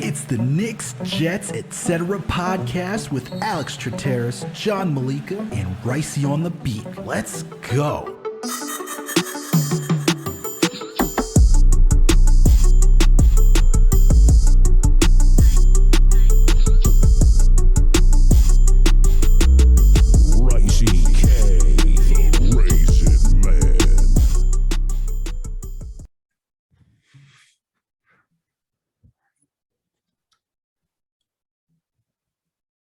It's the Knicks, Jets, etc. podcast with Alex Trataros, John Meleka, and Raisi on the beat. Let's go. Raisi K, the Raisin Man.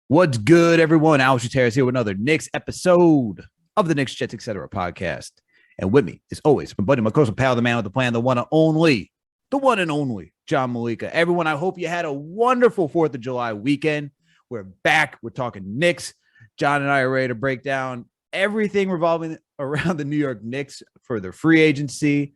What's good, everyone? Alex Trataros here with another Knicks episode of the Knicks, Jets, etc. podcast. And with me, as always, my buddy, my close pal, the man with the plan, the one and only, John Meleka. Everyone, I hope you had a wonderful 4th of July weekend. We're back. We're talking Knicks. John and I are ready to break down everything revolving around the New York Knicks for their free agency,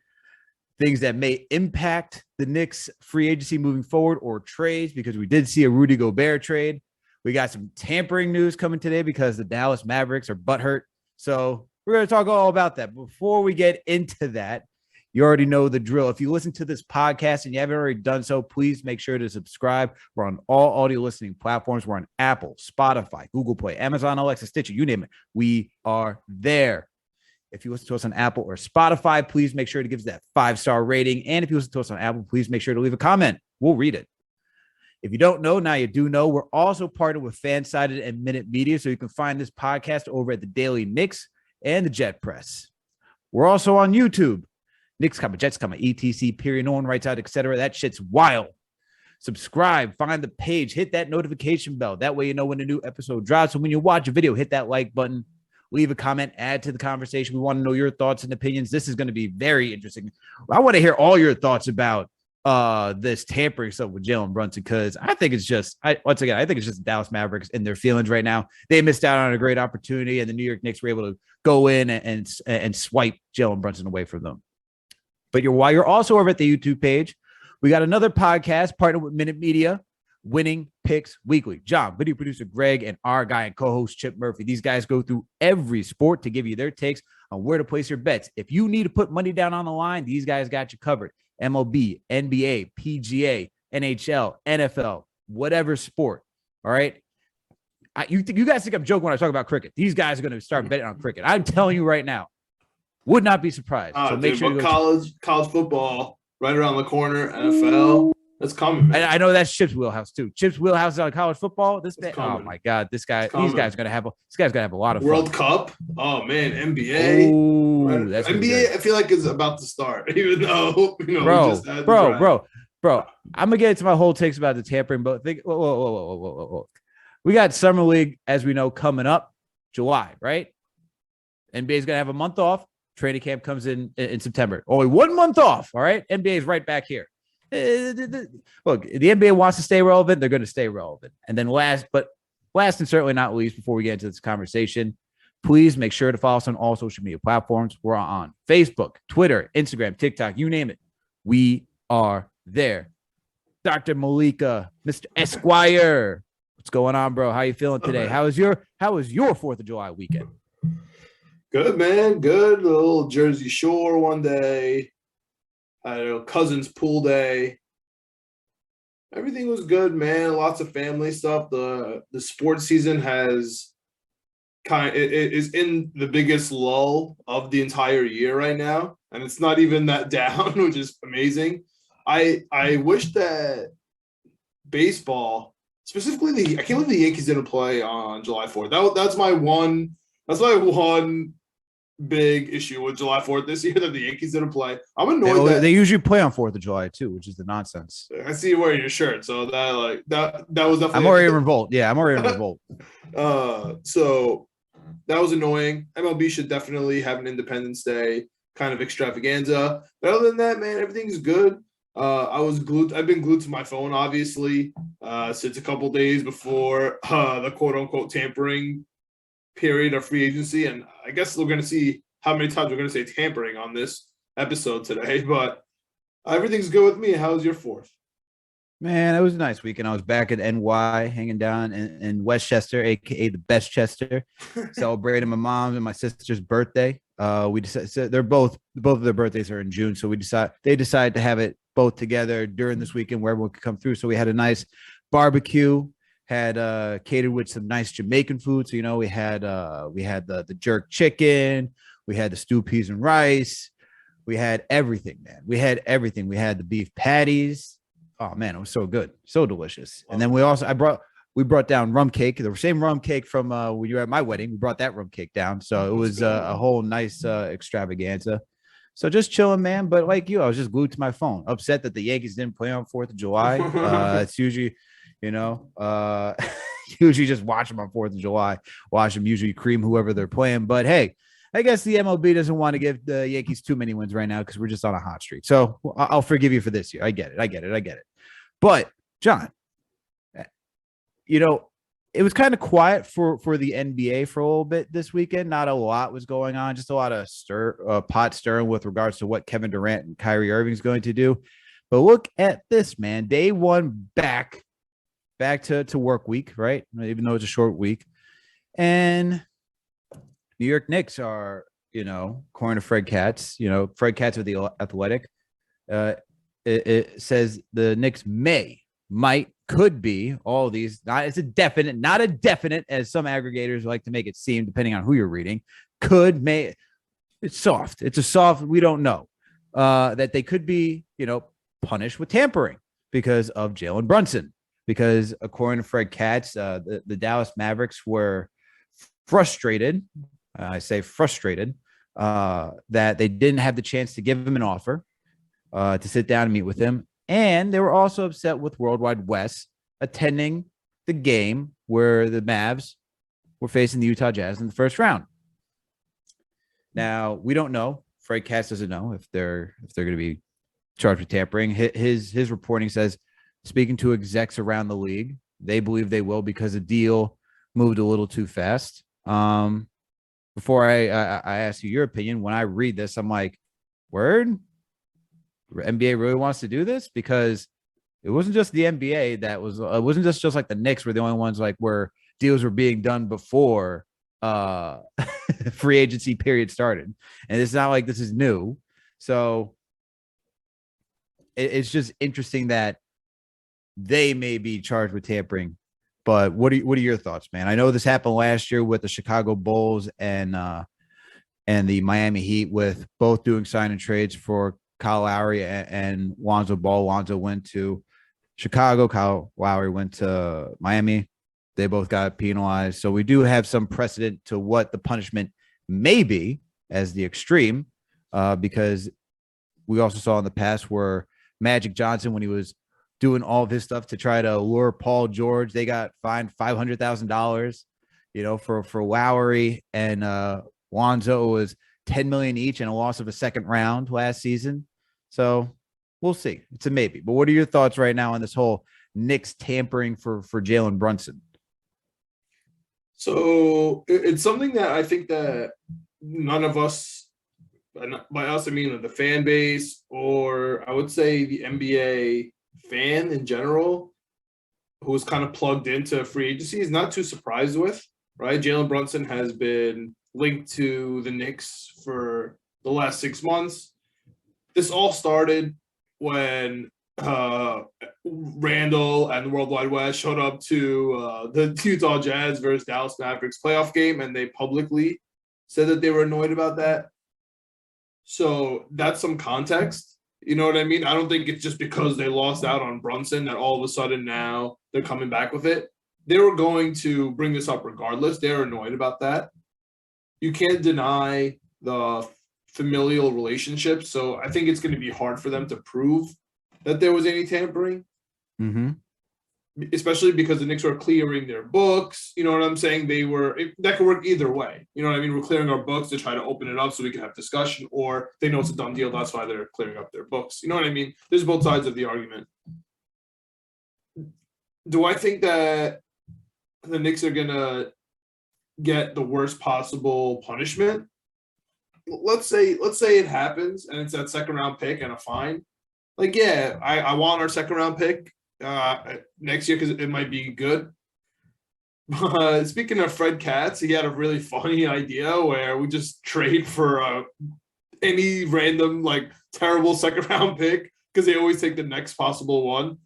things that may impact the Knicks free agency moving forward, or trades, because we did see a Rudy Gobert trade. We got some tampering news coming today because the Dallas Mavericks are butthurt. So we're going to talk all about that. Before we get into that, you already know the drill. If you listen to this podcast and you haven't already done so, please make sure to subscribe. We're on all audio listening platforms. We're on Apple, Spotify, Google Play, Amazon, Alexa, Stitcher, you name it. We are there. If you listen to us on Apple or Spotify, please make sure to give us that 5-star rating. And if you listen to us on Apple, please make sure to leave a comment. We'll read it. If you don't know, now you do know. We're also partnered with Fansided and Minute Media, so you can find this podcast over at the Daily Knicks and the Jet Press. We're also on YouTube. Knicks, Jets, ETC, period, no one writes out, etc. That shit's wild. Subscribe, find the page, hit that notification bell. That way you know when a new episode drops. So when you watch a video, hit that like button, leave a comment, add to the conversation. We want to know your thoughts and opinions. This is going to be very interesting. I want to hear all your thoughts about this tampering stuff with Jalen Brunson, because I think it's just, I think it's just the Dallas Mavericks in their feelings right now. They missed out on a great opportunity, and the New York Knicks were able to go in and swipe Jalen Brunson away from them. But while you're also over at the YouTube page, we got another podcast partnered with Minute Media, Winning Picks Weekly. John, video producer Greg, and our guy and co-host Chip Murphy. These guys go through every sport to give you their takes on where to place your bets. If you need to put money down on the line, these guys got you covered. MLB, NBA, PGA, NHL, NFL, whatever sport. All right. You guys think I'm joking when I talk about cricket. These guys are going to start betting on cricket. I'm telling you right now. Would not be surprised. So make sure you go college football right around the corner. NFL, that's coming. I know that's Chip's wheelhouse too. Chip's wheelhouse is on college football. Oh my God, these guys are gonna have a lot of World fun. Cup. Oh man, NBA. Ooh, that's NBA. I feel like is about to start, even though bro. I'm gonna get into my whole takes about the tampering, but whoa. We got Summer League, as we know, coming up July, right? NBA's gonna have a month off. Training camp comes in September. Only 1 month off. All right. NBA is right back here. Look, the NBA wants to stay relevant. They're going to stay relevant. And then last and certainly not least, before we get into this conversation, please make sure to follow us on all social media platforms. We're on Facebook, Twitter, Instagram, TikTok, you name it. We are there. Dr. Meleka, Mr. Esquire. What's going on, bro? How you feeling today? How was your 4th of July weekend? Good, man. Good. A little Jersey Shore one day. I had a cousin's pool day. Everything was good, man. Lots of family stuff. The sports season is in the biggest lull of the entire year right now, and it's not even that down, which is amazing. I wish that baseball, specifically I can't believe the Yankees didn't play on July 4th. That's my one big issue with July 4th this year, that the Yankees didn't play. I'm annoyed that they usually play on 4th of July too, which is the nonsense. I see you wearing your shirt, so that was definitely. I'm already in revolt. Yeah, I'm already in revolt. So that was annoying. MLB should definitely have an Independence Day kind of extravaganza. But other than that, man, everything's good. I've been glued to my phone, obviously, since a couple days before the quote unquote tampering period of free agency, and I guess we're going to see how many times we're going to say tampering on this episode today, but everything's good with me. How's your 4th? Man, it was a nice weekend. I was back at NY hanging down in Westchester, aka the best Chester, celebrating my mom's and my sister's birthday. We decided so they're both of their birthdays are in June, so they decided to have it both together during this weekend where everyone could come through. So we had a nice barbecue, had catered with some nice Jamaican food. So we had the jerk chicken, we had the stewed peas and rice, we had everything, man. We had everything. We had the beef patties. Oh man, it was so good, so delicious. And then we brought down rum cake, the same rum cake from when you were at my wedding. We brought that rum cake down, so it was a whole nice extravaganza. So just chilling, man. But like you, I was just glued to my phone, upset that the Yankees didn't play on 4th of July. It's usually, you know, usually just watch them on 4th of July. Watch them usually cream whoever they're playing. But hey, I guess the MLB doesn't want to give the Yankees too many wins right now because we're just on a hot streak. So I'll forgive you for this year. I get it. But John, it was kind of quiet for the NBA for a little bit this weekend. Not a lot was going on, just a lot of pot stirring with regards to what Kevin Durant and Kyrie Irving is going to do. But look at this, man. Day one back to work week, right? Even though it's a short week. And New York Knicks are, according to Fred Katz, Fred Katz of the Athletic, it says the Knicks could be all of these. Not a definite, as some aggregators like to make it seem, depending on who you're reading. It's soft. It's a soft. We don't know that they could be, punished with tampering because of Jalen Brunson. Because according to Fred Katz, the Dallas Mavericks were frustrated. I say frustrated that they didn't have the chance to give him an offer to sit down and meet with him. And they were also upset with Worldwide West attending the game where the Mavs were facing the Utah Jazz in the first round. Now, we don't know. Fred Katz doesn't know if they're going to be charged with tampering. His reporting says, speaking to execs around the league, they believe they will because the deal moved a little too fast. Before I ask you your opinion, when I read this, I'm like, word? NBA really wants to do this? Because it wasn't just the NBA it wasn't just like the Knicks were the only ones like where deals were being done before free agency period started. And it's not like this is new. So it's just interesting that they may be charged with tampering. But what are your thoughts, man? I know this happened last year with the Chicago Bulls and the Miami Heat, with both doing sign and trades for Kyle Lowry and Lonzo Ball. Lonzo went to Chicago. Kyle Lowry went to Miami. They both got penalized. So we do have some precedent to what the punishment may be as the extreme, because we also saw in the past where Magic Johnson, when he was doing all of his stuff to try to lure Paul George, they got fined $500,000, for Lowry, and Lonzo was $10 million each and a loss of a second round last season. So we'll see. It's a maybe. But what are your thoughts right now on this whole Knicks tampering for Jalen Brunson? So it's something that I think that none of us, by us I mean the fan base, or I would say the NBA fan in general, who's kind of plugged into free agency, is not too surprised with, right? Jalen Brunson has been linked to the Knicks for the last 6 months. This all started when Randle and the World Wide West showed up to the Utah Jazz versus Dallas Mavericks playoff game, and they publicly said that they were annoyed about that. So that's some context. You know what I mean? I don't think it's just because they lost out on Brunson that all of a sudden now they're coming back with it. They were going to bring this up regardless. They're annoyed about that. You can't deny the familial relationship. So I think it's going to be hard for them to prove that there was any tampering. Mm-hmm. Especially because the Knicks were clearing their books. You know what I'm saying? That could work either way. You know what I mean? We're clearing our books to try to open it up so we can have discussion, or they know it's a done deal. That's why they're clearing up their books. You know what I mean? There's both sides of the argument. Do I think that the Knicks are going to get the worst possible punishment? Let's say it happens and it's that second round pick and a fine. Like, yeah, I want our second round pick. next year because it might be good. Speaking of Fred Katz, he had a really funny idea where we just trade for any random like terrible second round pick because they always take the next possible one.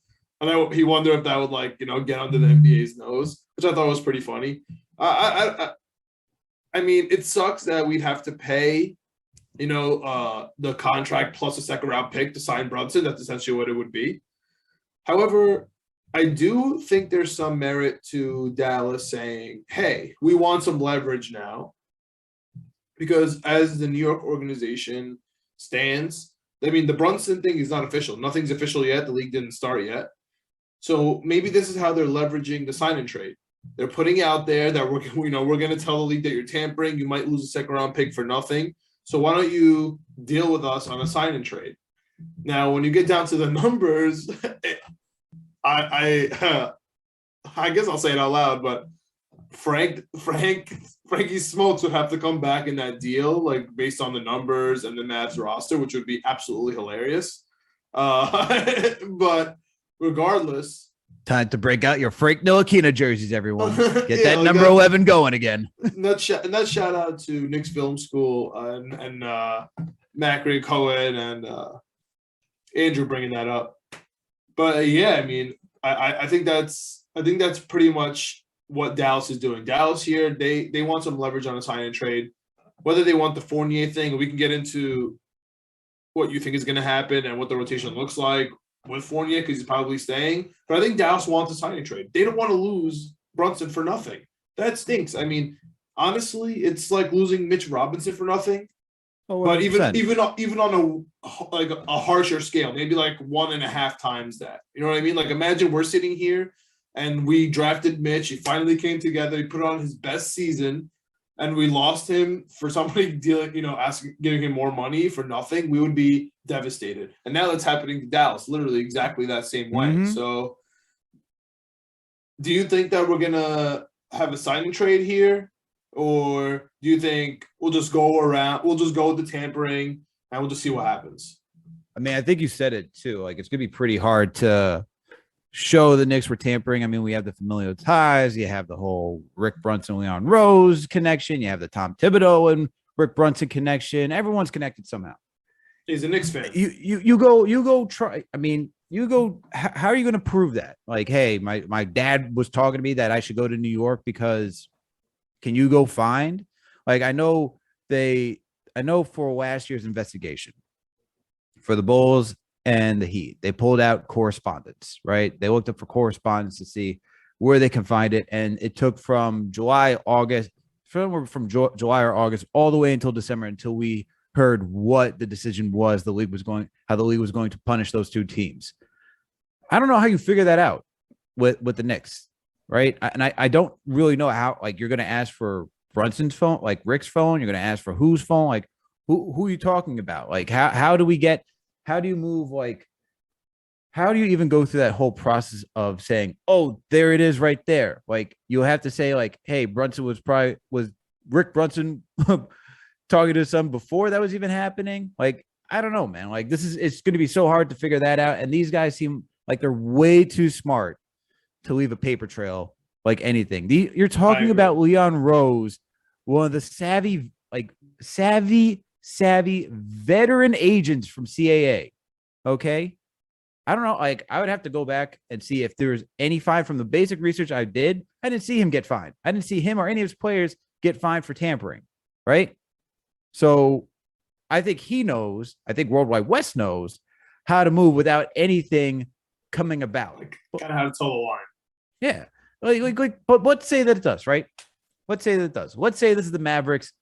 And he wondered if that would get under the NBA's nose, which I thought was pretty funny. I mean, it sucks that we'd have to pay, the contract plus a second round pick to sign Brunson. That's essentially what it would be. However, I do think there's some merit to Dallas saying, hey, we want some leverage now. Because as the New York organization stands, I mean, the Brunson thing is not official. Nothing's official yet. The league didn't start yet. So maybe this is how they're leveraging the sign and trade. They're putting out there that we're going to tell the league that you're tampering. You might lose a second round pick for nothing. So why don't you deal with us on a sign and trade? Now, when you get down to the numbers, I guess I'll say it out loud, but Frankie Smokes would have to come back in that deal, like based on the numbers and the Mavs roster, which would be absolutely hilarious. But regardless, time to break out your Frank Ntilikina jerseys, everyone. Get that number 11 going again. And that shout out to Knicks Film School and Macri Cohen and Andrew bringing that up. But yeah, I mean, I think that's pretty much what Dallas is doing. Dallas here, they want some leverage on a sign and trade. Whether they want the Fournier thing, we can get into what you think is going to happen and what the rotation looks like with Fournier because he's probably staying. But I think Dallas wants a sign and trade. They don't want to lose Brunson for nothing. That stinks. I mean, honestly, it's like losing Mitch Robinson for nothing. Oh, but even on a harsher scale, maybe like 1.5 times that. You know what I mean? Like imagine we're sitting here and we drafted Mitch. He finally came together. He put on his best season, and we lost him for somebody giving him more money for nothing. We would be devastated. And now that's happening to Dallas, literally exactly that same way. Mm-hmm. So, do you think that we're gonna have a signing trade here? Or do you think we'll just go with the tampering and we'll just see what happens? I mean, I think you said it too. Like, it's going to be pretty hard to show the Knicks were tampering. I mean, we have the familial ties. You have the whole Rick Brunson, Leon Rose connection. You have the Tom Thibodeau and Rick Brunson connection. Everyone's connected somehow. He's a Knicks fan. You go try. I mean, you go. How are you going to prove that? Like, hey, my dad was talking to me that I should go to New York because. Can you go find? Like, I know for last year's investigation for the Bulls and the Heat, they pulled out correspondence, right? They looked up for correspondence to see where they can find it. And it took from July or August all the way until December until we heard what the decision was, how the league was going to punish those two teams. I don't know how you figure that out with the Knicks. Right. And I don't really know how, like, you're going to ask for Brunson's phone, like Rick's phone. You're going to ask for whose phone, like who are you talking about? Like, how do you even go through that whole process of saying, oh, there it is right there. Like, you'll have to say like, hey, Brunson was Rick Brunson talking to some before that was even happening. Like, I don't know, man. Like, it's going to be so hard to figure that out. And these guys seem like they're way too smart to leave a paper trail like anything. You're talking about Leon Rose, one of the savvy veteran agents from CAA. Okay. I don't know. Like, I would have to go back and see if there's any fine from the basic research I did. I didn't see him get fined. I didn't see him or any of his players get fined for tampering. Right. So I think Worldwide West knows how to move without anything coming about. Kind of how to toe the line. Yeah. But let's say that it does, right? Let's say that it does. Let's say this is the Mavericks'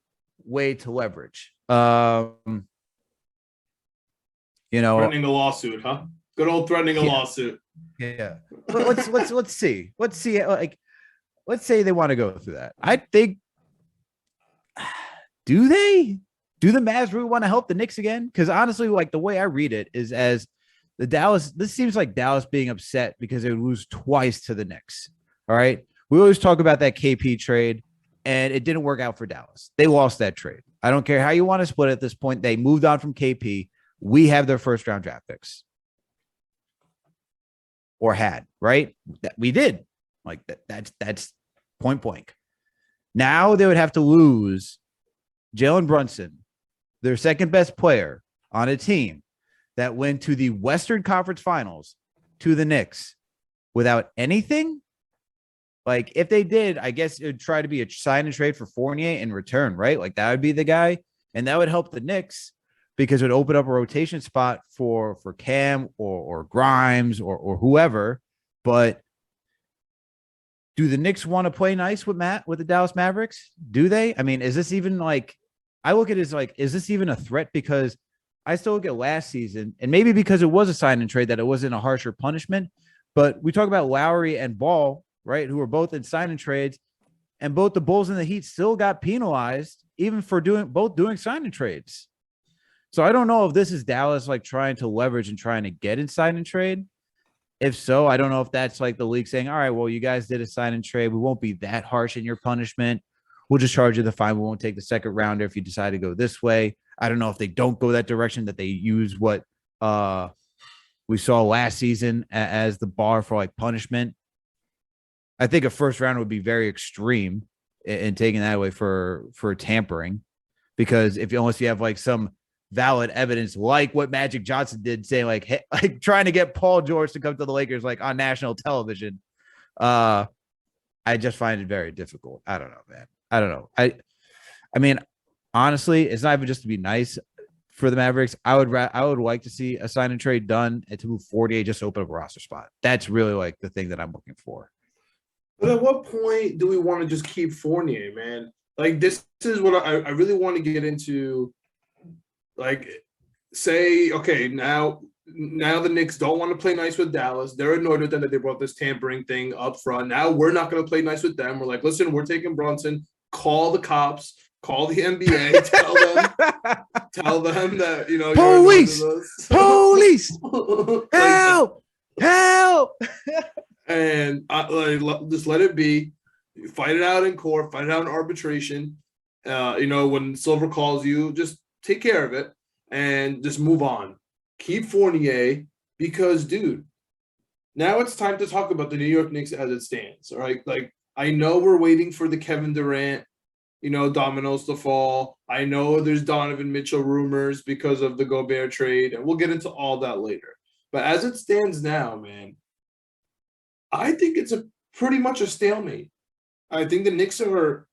way to leverage. Threatening a lawsuit, huh? Good old threatening a lawsuit. Yeah. Let's see. Let's see. Like, let's say they want to go through that. I think. Do they? Do the Mavs really want to help the Knicks again? Because honestly, like, the way I read it is as the Dallas. This seems like Dallas being upset because they would lose twice to the Knicks. All right. We always talk about that KP trade, and it didn't work out for Dallas. They lost that trade. I don't care how you want to split it at this point. They moved on from KP. We have their first round draft picks. or had, right? That we did. Like that's point blank. Now they would have to lose Jalen Brunson, their second best player on a team that went to the Western Conference Finals to the Knicks without anything. Like if they did, I guess it would try to be a sign and trade for Fournier in return, right? Like that would be the guy, and that would help the Knicks because it would open up a rotation spot for Cam or Grimes or whoever. But do the Knicks want to play nice with the Dallas Mavericks? Do they? I mean, is this even like, I look at it as like, is this even a threat? Because I still look at last season, and maybe because it was a sign and trade that it wasn't a harsher punishment. But we talk about Lowry and Ball, right, who were both in sign and trades, and both the Bulls and the Heat still got penalized even for doing sign and trades. So I don't know if this is Dallas like trying to leverage and trying to get in sign and trade. If so, I don't know if that's like the league saying, all right, well, you guys did a sign and trade. We won't be that harsh in your punishment. We'll just charge you the fine. We won't take the second rounder if you decide to go this way. I don't know if they don't go that direction, that they use what we saw last season as the bar for like punishment. I think a first round would be very extreme in taking that away for tampering, because unless you have like some valid evidence, like what Magic Johnson did, saying like, hey, like trying to get Paul George to come to the Lakers like on national television. I just find it very difficult. I don't know, man. I don't know. I mean, honestly, it's not even just to be nice for the Mavericks. I would like to see a sign and trade done and to move 48, just open up a roster spot. That's really like the thing that I'm looking for. But at what point do we want to just keep Fournier, man? Like, this is what I really want to get into. Like, say, okay, now the Knicks don't want to play nice with Dallas. They're annoyed with them that they brought this tampering thing up front. Now we're not going to play nice with them. We're like, listen, we're taking Brunson. Call the cops. Call the NBA. tell them that, you know, police, police, help. And just let it be. Fight it out in court. Fight it out in arbitration. You know, when Silver calls you, just take care of it and just move on. Keep Fournier, because, dude, now it's time to talk about the New York Knicks as it stands. All right, like, I know we're waiting for the Kevin Durant, you know, dominoes to fall. I know there's Donovan Mitchell rumors because of the Gobert trade, and we'll get into all that later. But as it stands now, man, I think it's pretty much a stalemate. I think the Knicks are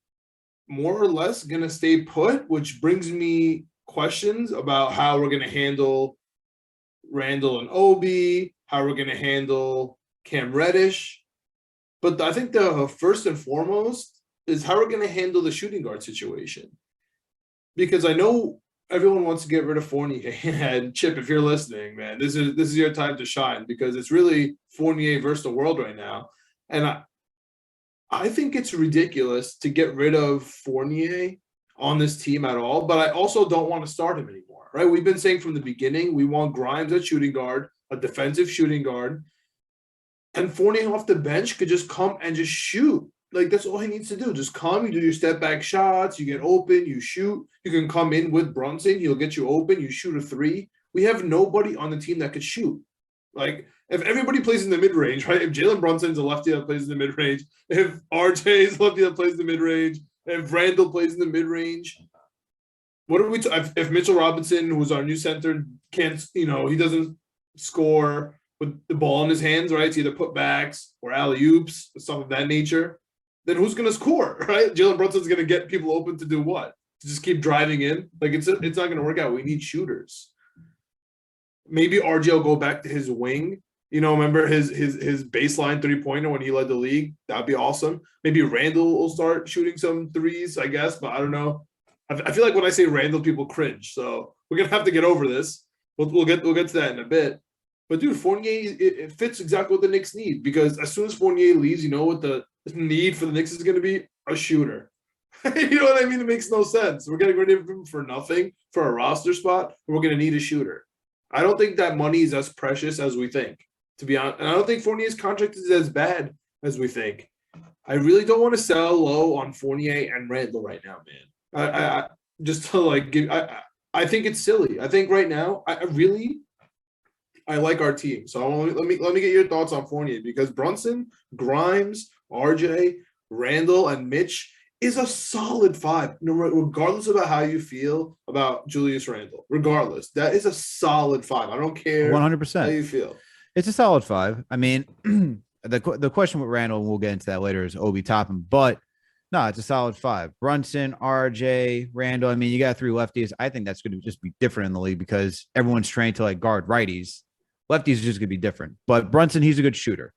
more or less going to stay put, which brings me questions about how we're going to handle Randle and Obi, how we're going to handle Cam Reddish. But I think the first and foremost is how we're going to handle the shooting guard situation. Because I know everyone wants to get rid of Fournier. And Chip, if you're listening, man, this is your time to shine, because it's really Fournier versus the world right now. And I think it's ridiculous to get rid of Fournier on this team at all, but I also don't want to start him anymore, right? We've been saying from the beginning, we want Grimes at shooting guard, a defensive shooting guard, and Fournier off the bench could just come and just shoot. Like, that's all he needs to do. Just come, you do your step back shots, you get open, you shoot. You can come in with Brunson, he'll get you open, you shoot a three. We have nobody on the team that could shoot. Like, if everybody plays in the mid-range, right? If Jalen Brunson's a lefty that plays in the mid-range, if RJ is a lefty that plays in the mid-range, if Randle plays in the mid-range, what are we if Mitchell Robinson, who's our new center, can't, you know, he doesn't score with the ball in his hands, right? It's either putbacks or alley-oops, stuff of that nature, then who's going to score, right? Jalen Brunson's going to get people open to do what? To just keep driving in? Like, it's not going to work out. We need shooters. Maybe RJ will go back to his wing. You know, remember his baseline three-pointer when he led the league? That'd be awesome. Maybe Randle will start shooting some threes, I guess, but I don't know. I feel like when I say Randle, people cringe. So we're gonna have to get over this. We'll get to that in a bit. But dude, Fournier, it fits exactly what the Knicks need, because as soon as Fournier leaves, you know what the need for the Knicks is going to be? A shooter. You know what I mean? It makes no sense. We're getting rid of him for nothing for a roster spot. We're going to need a shooter. I don't think that money is as precious as we think, to be honest. And I don't think Fournier's contract is as bad as we think. I really don't want to sell low on Fournier and Randle right now, man. I just to like give. I think it's silly. I think right now, I really. I like our team. So let me get your thoughts on Fournier, because Brunson, Grimes, RJ, Randle, and Mitch is a solid 5. Regardless about how you feel about Julius Randle, regardless, that is a solid 5. I don't care 100%. how you feel. It's a solid 5. I mean, the question with Randle, and we'll get into that later, is Obi topping, but no, it's a solid 5. Brunson, RJ, Randle. I mean, you got 3 lefties. I think that's going to just be different in the league because everyone's trained to like guard righties. Lefties is just going to be different. But Brunson, he's a good shooter.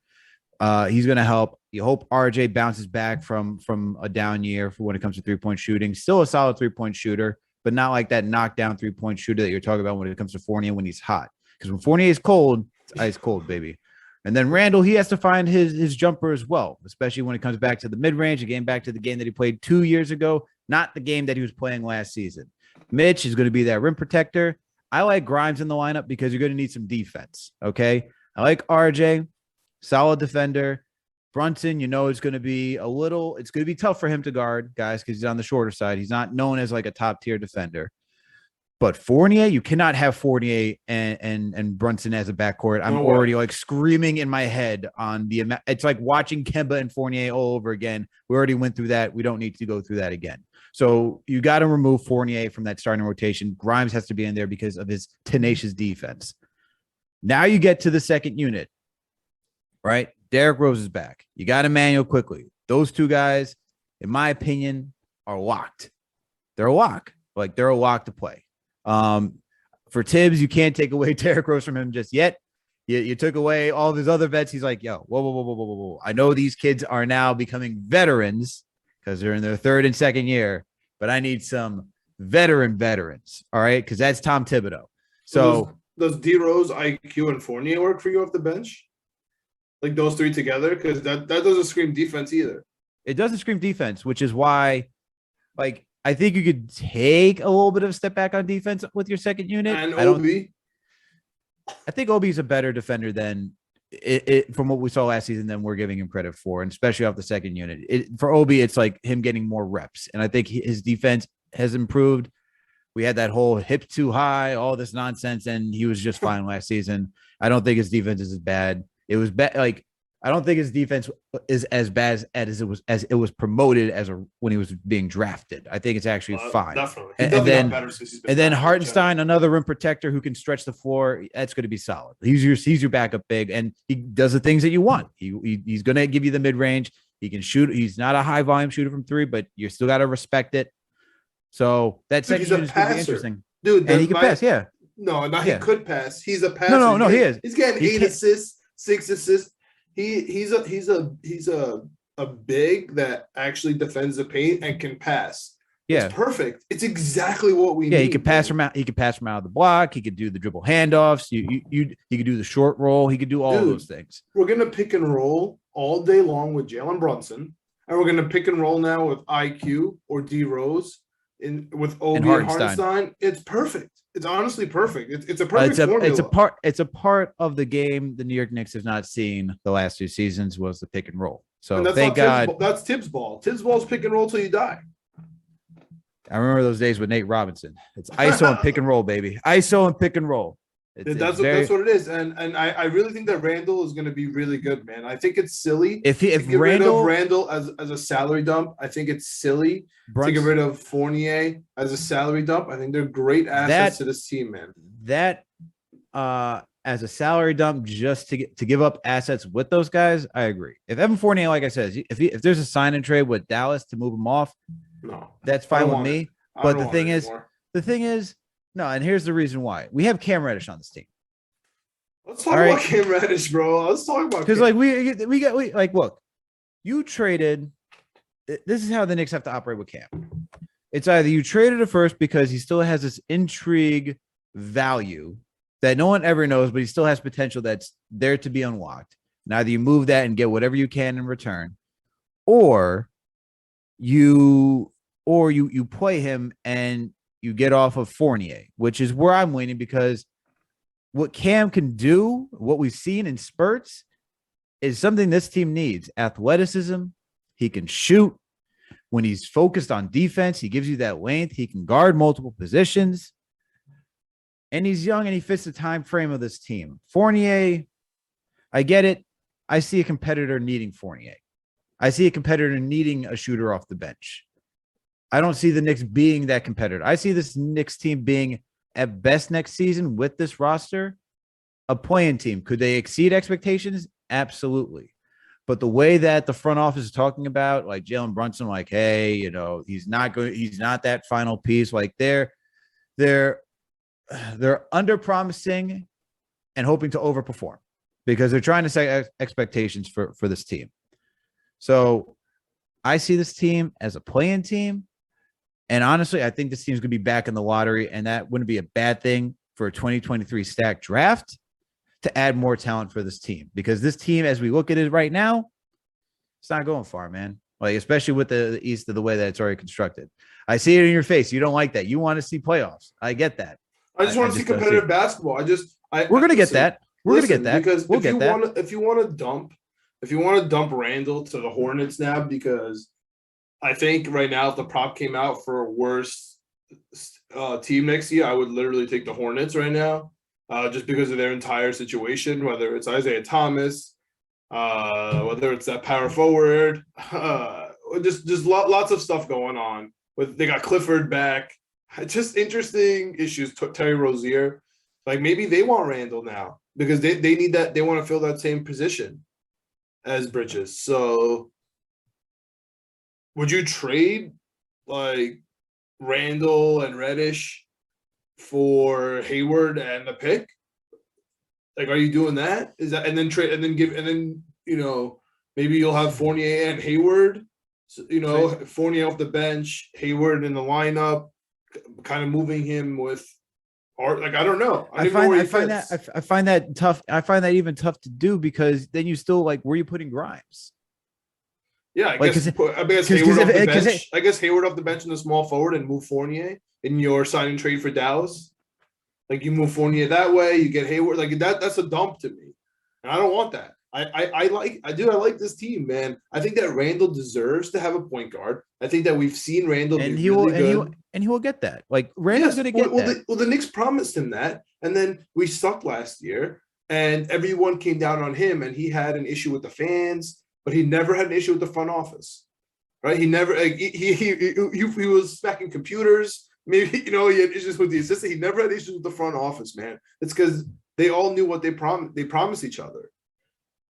He's going to help. You hope RJ bounces back from a down year for when it comes to 3-point shooting. Still a solid 3-point shooter, but not like that knockdown 3-point shooter that you're talking about when it comes to Fournier when he's hot. Because when Fournier is cold, it's ice cold, baby. And then Randle, he has to find his jumper as well, especially when it comes back to the mid-range, again, back to the game that he played 2 years ago, not the game that he was playing last season. Mitch is going to be that rim protector. I like Grimes in the lineup because you're going to need some defense, okay? I like RJ, solid defender. Brunson, it's going to be it's going to be tough for him to guard, guys, because he's on the shorter side. He's not known as like a top-tier defender. But Fournier, you cannot have Fournier and Brunson as a backcourt. I'm already like screaming in my head on the amount. It's like watching Kemba and Fournier all over again. We already went through that. We don't need to go through that again. So you got to remove Fournier from that starting rotation. Grimes has to be in there because of his tenacious defense. Now you get to the second unit, right? Derrick Rose is back. You got Emmanuel quickly. Those 2 guys, in my opinion, are locked. They're a lock. Like they're a lock to play. For Tibbs, you can't take away Derrick Rose from him just yet. You took away all of his other vets. He's like, yo, whoa. I know these kids are now becoming veterans because they're in their 3rd and 2nd year, but I need some veterans. All right. Cause that's Tom Thibodeau. So does D Rose, IQ, and Fournier work for you off the bench? Like those 3 together? Cause that doesn't scream defense either. It doesn't scream defense, which is why like, I think you could take a little bit of a step back on defense with your second unit. And Obi. I think Obi's a better defender than it from what we saw last season than we're giving him credit for, and especially off the second unit. For Obi, it's like him getting more reps, and I think his defense has improved. We had that whole hip too high, all this nonsense, and he was just fine last season. I don't think his defense is as bad. It was like I don't think his defense is as bad as it was promoted when he was being drafted. I think it's actually fine. Definitely. And then Hartenstein, another rim protector who can stretch the floor. That's going to be solid. He's your backup big, and he does the things that you want. He's going to give you the mid range. He can shoot. He's not a high volume shooter from 3, but you still got to respect it. So that second unit is going to be interesting. Dude, and he can pass. Yeah. No, he could pass. He's a passer. No, he is. He's getting 8 assists, 6 assists. He's a big that actually defends the paint and can pass. Yeah, it's perfect. It's exactly what we need. Yeah, he could pass from out. He could pass from out of the block. He could do the dribble handoffs. He could do the short roll. He could do all of those things. We're gonna pick and roll all day long with Jalen Brunson, and we're gonna pick and roll now with IQ or D Rose with Obi and Hartenstein. It's perfect. It's honestly perfect. It's a perfect formula. It's a part of the game the New York Knicks have not seen the last 2 seasons was the pick and roll. So thank God. That's Tibbs ball. Tibbs ball's pick and roll till you die. I remember those days with Nate Robinson. It's ISO and pick and roll, baby. ISO and pick and roll. That's what it is. And I really think that Randle is going to be really good, man. I think it's silly. If get rid of Randle as a salary dump, I think it's silly to get rid of Fournier as a salary dump. I think they're great assets to this team, man. That as a salary dump, just to give up assets with those guys, I agree. If Evan Fournier, like I said, if there's a sign and trade with Dallas to move him off, no, that's fine with me. But the thing is, no, and here's the reason why. We have Cam Reddish on this team. Let's talk about Cam Reddish, bro. Let's talk about because look, you traded. This is how the Knicks have to operate with Cam. It's either you traded it first because he still has this intrigue value that no one ever knows, but he still has potential that's there to be unlocked. And either you move that and get whatever you can in return, or you play him and you get off of Fournier, which is where I'm leaning, because what Cam can do, what we've seen in spurts, is something this team needs. Athleticism. He can shoot. When he's focused on defense, he gives you that length. He can guard multiple positions. and he's young and he fits the time frame of this team. Fournier, I get it. I see a competitor needing Fournier. I see a competitor needing a shooter off the bench. I don't see the Knicks being that competitor. I see this Knicks team being at best next season with this roster, a playing team. Could they exceed expectations? Absolutely. But the way that the front office is talking about, like Jalen Brunson, like, hey, you know, he's not that final piece. Like they're under promising and hoping to overperform because they're trying to set expectations for this team. So I see this team as a play-in team. And honestly, I think this team's going to be back in the lottery, and that wouldn't be a bad thing for a 2023 stacked draft to add more talent for this team. Because this team, as we look at it right now, it's not going far, man. Like, especially with the East of the way that it's already constructed. I see it in your face. You don't like that. You want to see playoffs. I get that. I just want to see competitive basketball. We're going to get that. We're going to get that. Because if you want to dump Randle to the Hornets now, because I think right now if the prop came out for a worse team next year, I would literally take the Hornets right now, just because of their entire situation, whether it's Isaiah Thomas, whether it's that power forward, just lots of stuff going on. They got Clifford back. Just interesting issues. Terry Rozier, like maybe they want Randle now because they need that. They want to fill that same position as Bridges. So would you trade like Randle and Reddish for Hayward and the pick? Like, are you doing that? Is that and then trade and then give and then maybe you'll have Fournier and Hayward. So, Fournier off the bench, Hayward in the lineup, kind of moving him with art. Like I don't know. I find that tough. I find that even tough to do because then you still like where are you putting Grimes? Yeah, I guess Hayward off the bench. I guess Hayward off the bench in the small forward and move Fournier in your sign and trade for Dallas. Like you move Fournier that way, you get Hayward. Like that's a dump to me, and I don't want that. I like this team, man. I think that Randle deserves to have a point guard. I think that we've seen Randle be really good. And he will get that. Like Randle's going to get that. The Knicks promised him that, and then we sucked last year, and everyone came down on him, and he had an issue with the fans, but he never had an issue with the front office, right? He never he was smacking computers. Maybe he had issues with the assistant. He never had issues with the front office, man. It's because they all knew what they promised each other.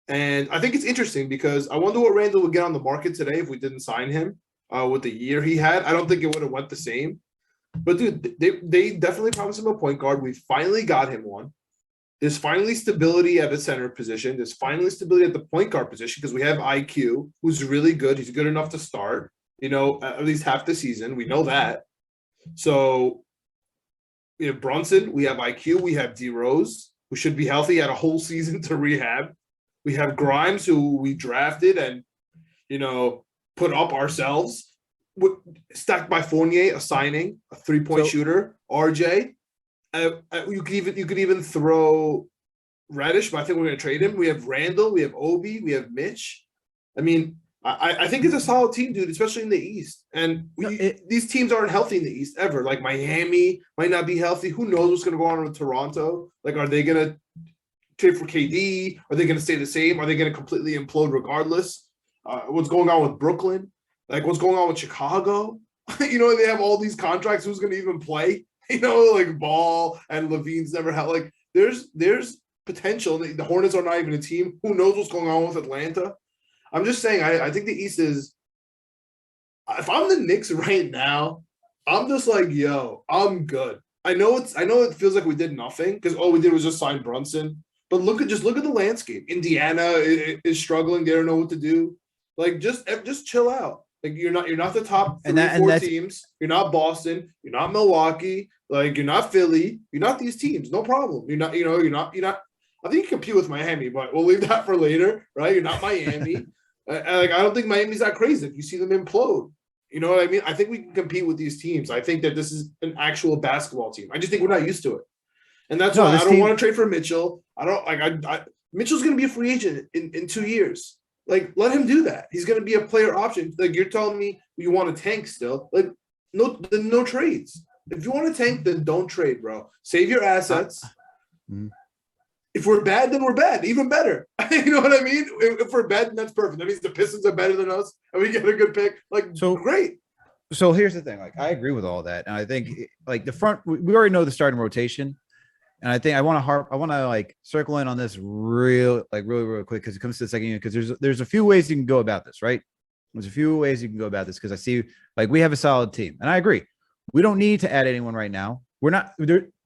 And I think it's interesting because I wonder what Randle would get on the market today if we didn't sign him with the year he had. I don't think it would have went the same. But, dude, they definitely promised him a point guard. We finally got him one. There's finally stability at the center position. There's finally stability at the point guard position because we have IQ, who's really good. He's good enough to start, at least half the season. We know that. So we have Brunson. We have IQ. We have D Rose, who should be healthy, had a whole season to rehab. We have Grimes, who we drafted and, put up ourselves, stacked by Fournier, a signing, a three-point shooter. RJ, you could even throw Reddish, but I think we're going to trade him. We have Randle, we have Obi, we have Mitch. I mean, I think it's a solid team, dude, especially in the East. And these teams aren't healthy in the East ever. Like Miami might not be healthy. Who knows what's going to go on with Toronto? Like, are they going to trade for KD? Are they going to stay the same? Are they going to completely implode regardless? What's going on with Brooklyn? Like what's going on with Chicago? They have all these contracts. Who's going to even play? Like Ball and Levine's never had. Like there's potential. The Hornets are not even a team. Who knows what's going on with Atlanta? I'm just saying. I think the East is. If I'm the Knicks right now, I'm just like, yo, I'm good. I know it feels like we did nothing because all we did was just sign Brunson. But look at the landscape. Indiana is struggling. They don't know what to do. Like just chill out. Like you're not the top four teams. You're not Boston. You're not Milwaukee. Like you're not Philly. You're not these teams. No problem. You're not. You're not. I think you compete with Miami, but we'll leave that for later, right? You're not Miami. I don't think Miami's that crazy. If you see them implode, you know what I mean. I think we can compete with these teams. I think that this is an actual basketball team. I just think we're not used to it. And that's why I don't want to trade for Mitchell. I don't like. Mitchell's going to be a free agent in 2 years. Like, let him do that. He's going to be a player option. Like, you're telling me you want a tank still. Like, no trades. If you want to tank, then don't trade, bro. Save your assets. Mhm. If we're bad, then we're bad. Even better. You know what I mean? If we're bad, then that's perfect. That means the Pistons are better than us, and we get a good pick. Like, So great. So here's the thing. Like, I agree with all that, and I think like the front, we already know the starting rotation, and I think I want to like circle in on this really quick because it comes to the second unit because there's a few ways you can go about this, right? There's a few ways you can go about this because I see like we have a solid team, and I agree. We don't need to add anyone right now. We're not.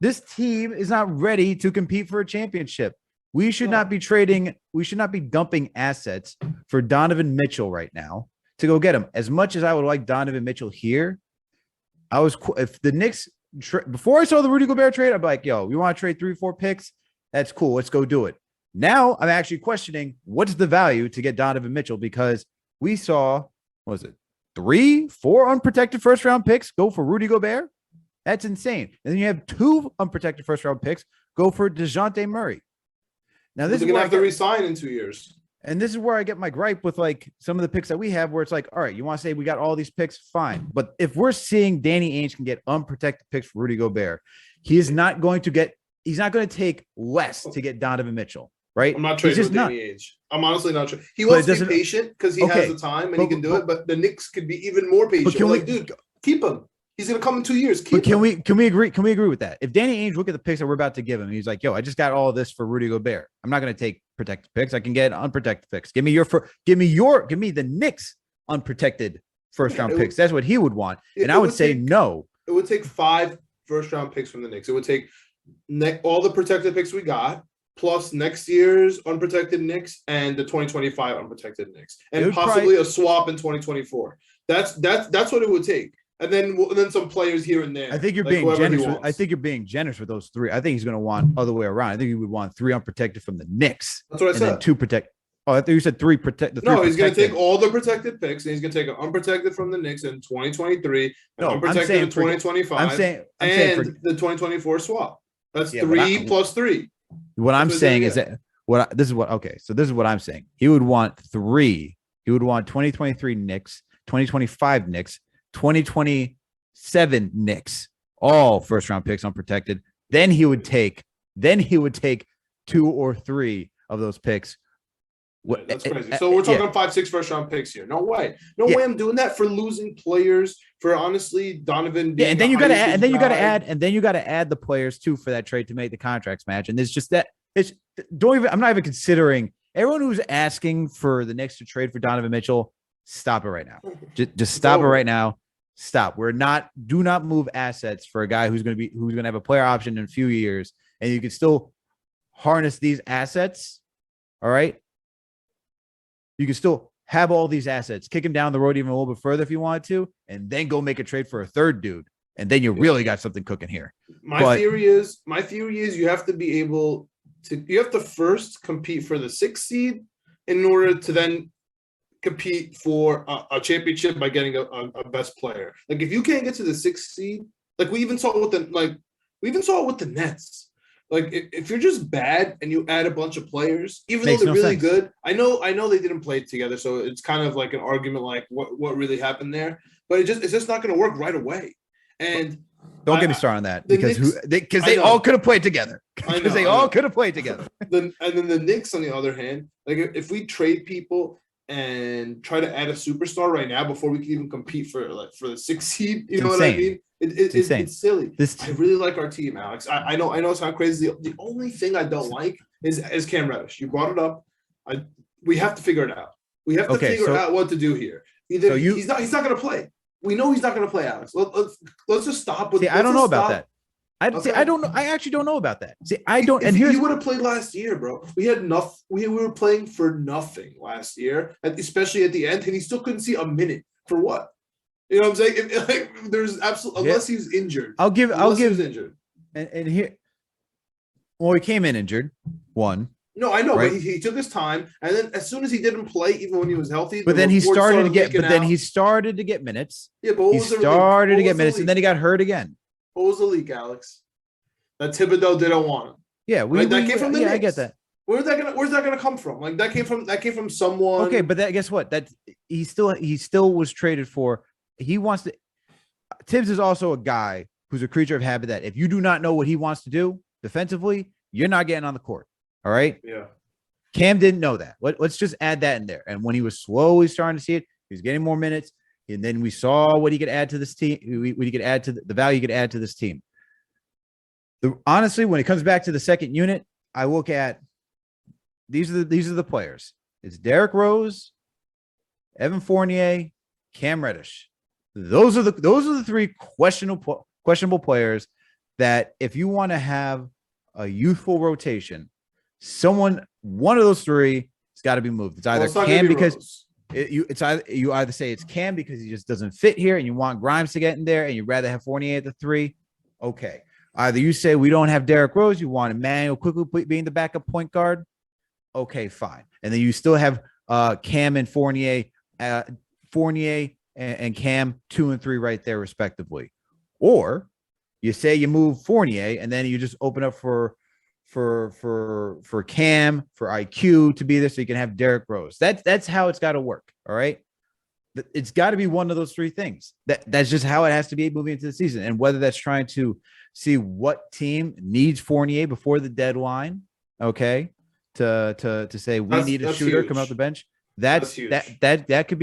This team is not ready to compete for a championship. We should not be trading. We should not be dumping assets for Donovan Mitchell right now to go get him. As much as I would like Donovan Mitchell here, if the Knicks before I saw the Rudy Gobert trade, I'm like, yo, we want to trade 3-4 picks. That's cool. Let's go do it. Now I'm actually questioning what's the value to get Donovan Mitchell because we saw, what was it, 3-4 unprotected first round picks go for Rudy Gobert? That's insane. And then you have 2 unprotected first round picks go for DeJounte Murray. Now this is gonna have to resign in 2 years. And this is where I get my gripe with like some of the picks that we have, where it's like, all right, you want to say we got all these picks, fine. But if we're seeing Danny Ainge can get unprotected picks for Rudy Gobert, he's not going to take less to get Donovan Mitchell, right? I'm not trading with Danny Ainge. I'm honestly not sure. He wants to be patient because he has the time and he can do it. But the Knicks could be even more patient. Dude, keep him. He's gonna come in 2 years. Can we agree? Can we agree with that? If Danny Ainge look at the picks that we're about to give him, he's like, "Yo, I just got all this for Rudy Gobert. I'm not gonna take protected picks. I can get unprotected picks. Give me the Knicks unprotected first round picks. That's what he would want." And I would say no. It would take 5 first round picks from the Knicks. It would take all the protected picks we got, plus next year's unprotected Knicks and the 2025 unprotected Knicks, and possibly a swap in 2024. That's what it would take. And then some players here and there. I think you're being generous. I think you're being generous with those 3. I think he's going to want other way around. I think he would want 3 unprotected from the Knicks. That's what I said. And then 2 protect. Oh, I thought you said 3 protect. No, he's going to take all the protected picks, and he's going to take an unprotected from the Knicks in 2023, unprotected in 2025, I'm saying the 2024 swap. That's 3 plus 3. What I'm saying is that this is what I'm saying. He would want 3. He would want 2023 Knicks, 2025 Knicks, 2027 Knicks, all first round picks unprotected. Then he would take 2 or 3 of those picks. That's crazy. So we're talking 5-6 first round picks here. No way. No way I'm doing that for losing players, for honestly Donovan. Yeah, and then you got to add, and then you got to add the players too for that trade to make the contracts match. And there's just that I'm not even considering everyone who's asking for the Knicks to trade for Donovan Mitchell. Stop it right now. Just stop it right now. Stop. Do not move assets for a guy who's going to have a player option in a few years, and you can still harness these assets. All right. You can still have all these assets, kick him down the road even a little bit further if you wanted to, and then go make a trade for a third dude. And then you really got something cooking here. My theory is you have to first compete for the 6th seed in order to then compete for a championship by getting a best player. Like if you can't get to the 6th seed, like we even saw it with the Nets. Like if you're just bad and you add a bunch of players, even though they're really good, I know they didn't play together, so it's kind of like an argument like what really happened there. But it's just not going to work right away. And don't get me started on that because they all could have played together. Because they all could have played together. And then the Knicks, on the other hand, like if we trade people and try to add a superstar right now before we can even compete for the 6th seed, you know what I mean? It's silly. I really like our team, Alex. I know it's not crazy. The only thing I don't like is Cam Reddish. You brought it up. We have to figure it out. We have to figure out what to do here. He's not going to play. We know he's not going to play, Alex. Let's just stop with. I don't know about that. I don't know. I actually don't know about that. I don't. And he would have played last year, bro. We had enough. We were playing for nothing last year, especially at the end, and he still couldn't see a minute for what. You know what I'm saying? There's absolutely unless he's injured. I'll give he's injured. And here, well, he came in injured. One. No, I know, right? But he took his time, and then as soon as he didn't play, even when he was healthy, but then he started to get minutes. Yeah, but he started to get minutes, and then he got hurt again. What was the leak, Alex? That Thibodeau didn't want him. Yeah, that came from the Knicks. I get that. Where's that gonna come from? Like that came from someone. Okay, but guess what? That he still was traded for. He wants to. Tibbs is also a guy who's a creature of habit that if you do not know what he wants to do defensively, you're not getting on the court. All right. Yeah. Cam didn't know that. Let's just add that in there. And when he was slowly starting to see it, he was getting more minutes. And then we saw what he could add to this team. What he could add to the value he could add to this team. Honestly, when it comes back to the second unit, I look at these are the players. It's Derrick Rose, Evan Fournier, Cam Reddish. Those are the three questionable players that if you want to have a youthful rotation, one of those three has got to be moved. It's either Cam because you either say it's Cam because he just doesn't fit here and you want Grimes to get in there and you'd rather have Fournier at the 3. Okay. Either you say we don't have Derrick Rose, you want Emmanuel quickly being the backup point guard. Okay, fine. And then you still have Cam and Fournier, and Cam 2 and 3 right there respectively. Or you say you move Fournier and then you just open up for Cam, for IQ to be there so you can have Derrick Rose. That's how it's got to work. All right. It's got to be one of those three things. That's just how it has to be moving into the season. And whether that's trying to see what team needs Fournier before the deadline, okay, to say we need a shooter come off the bench. That could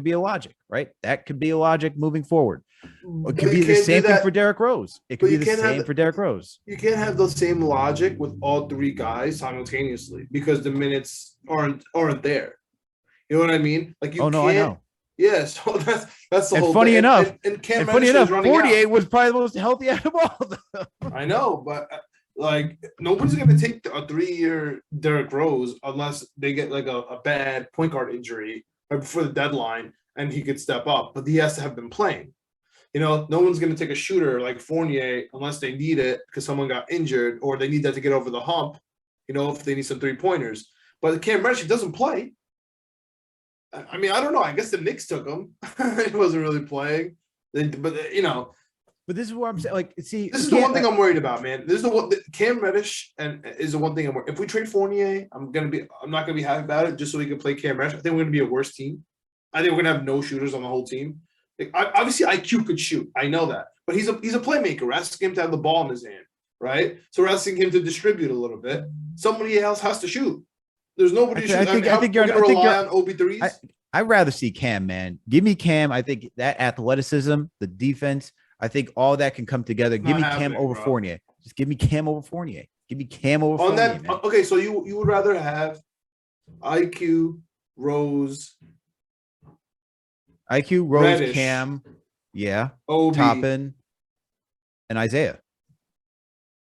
be a logic, right? That could be a logic moving forward. It could be the same thing for Derrick Rose. It could be the same for Derrick Rose. You can't have the same logic with all three guys simultaneously because the minutes aren't there. You know what I mean? Like you. Oh no, I know. Yeah, so that's the whole funny thing. Enough, and funny enough, 48 was probably the most healthy out of all. I know, but like nobody's gonna take a 3-year Derrick Rose unless they get like a bad point guard injury right before the deadline and he could step up. But he has to have been playing. You know, no one's gonna take a shooter like Fournier unless they need it because someone got injured or they need that to get over the hump. You know, if they need some 3-pointers. But Cam Reddish doesn't play. I mean, I don't know. I guess the Knicks took him. He wasn't really playing, but you know. But this is what I'm saying. Like, see, this is the one thing I'm worried about, man. This is the one. Cam Reddish is the one thing I'm worried. If we trade Fournier, I'm not gonna be happy about it. Just so we can play Cam Reddish, I think we're gonna be a worse team. I think we're gonna have no shooters on the whole team. Like, obviously, IQ could shoot. I know that, but he's a playmaker. We're asking him to have the ball in his hand, right? So we're asking him to distribute a little bit. Somebody else has to shoot. There's nobody shooting. I think you're going to rely on OB3s. I'd rather see Cam, man. Give me Cam. I think that athleticism, the defense, I think all that can come together. Give me Cam over Fournier. Just give me Cam over Fournier. Give me Cam over Fournier. That, man. Okay, so you would rather have IQ, Rose, Reddish, Cam, OB. Toppin, and Isaiah.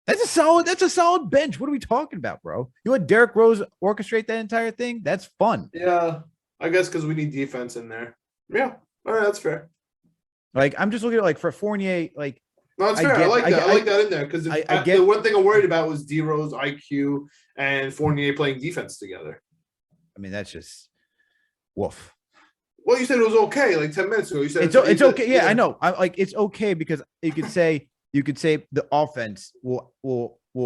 That's a solid bench. What are we talking about, bro? You let Derrick Rose orchestrate that entire thing? That's fun. Yeah, I guess because we need defense in there. Yeah, all right, that's fair. Like, I'm just looking at, like, for Fournier, like, no, that's fair. I like that in there because the one thing I'm worried about was D Rose, IQ, and Fournier playing defense together. I mean, that's just woof. Well, you said it was okay like 10 minutes ago. You said it's okay. Yeah, I know. It's okay because you could say the offense will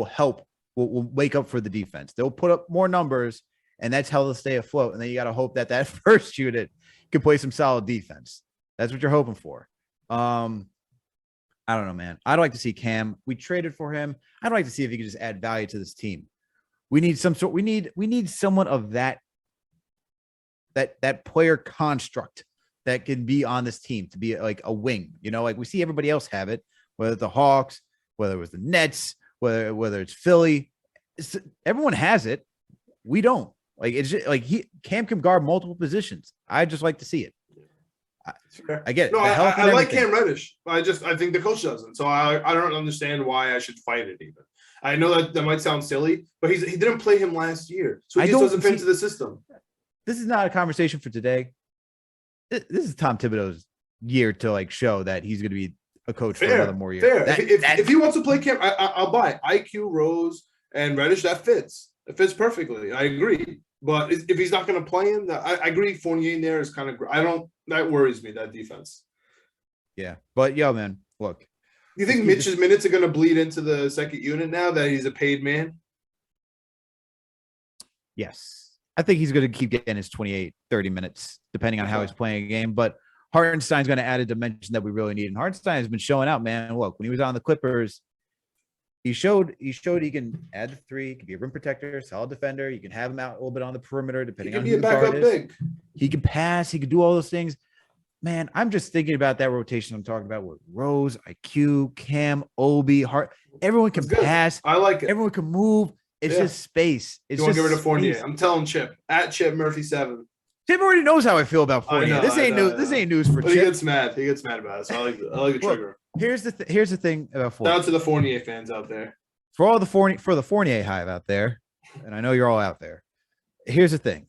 help, will wake up for the defense. They'll put up more numbers, and that's how they'll stay afloat. And then you got to hope that first unit can play some solid defense. That's what you're hoping for. I don't know, man. I'd like to see Cam. We traded for him. I'd like to see if he could just add value to this team. We need we need someone of that player construct that can be on this team to be like a wing. You know, like we see everybody else have it, whether the Hawks, whether it was the Nets, whether it's Philly. Everyone has it. We don't. Like, it's just, like Cam can guard multiple positions. I just like to see it. I get it. No, I like Cam Reddish. I think the coach doesn't. So I don't understand why I should fight it even. I know that might sound silly, but he didn't play him last year. So he just doesn't fit into the system. This is not a conversation for today. This is Tom Thibodeau's year to like show that he's going to be a coach for another more year. Fair. If he wants to play Cam, I'll buy it. IQ, Rose, and Reddish, that fits. It fits perfectly. I agree. But if he's not going to play him, I agree. Fournier in there is kind of. That worries me. That defense. Yeah, but yo, man, look. Do you think Mitch's minutes are going to bleed into the second unit now that he's a paid man? Yes, I think he's going to keep getting his 28, 30 minutes, depending on how he's playing a game. But Hartenstein's going to add a dimension that we really need. And Hartenstein has been showing out, man. Look, when he was on the Clippers, he showed he can add the three. He can be a rim protector, solid defender. You can have him out a little bit on the perimeter, depending on who the guard is. Big. He can pass. He can do all those things. Man, I'm just thinking about that rotation I'm talking about with Rose, IQ, Cam, Obi, Hart. Everyone can pass. I like it. Everyone can move. It's just space. It's you want just to get rid of Fournier. I'm telling Chip. At Chip Murphy 7. Chip already knows how I feel about Fournier. This ain't news. This ain't news for Chip. He gets mad. He gets mad about it. So I like the trigger. Here's the thing about Fournier. Shout out to the Fournier fans out there. For the Fournier hive out there, and I know you're all out there. Here's the thing.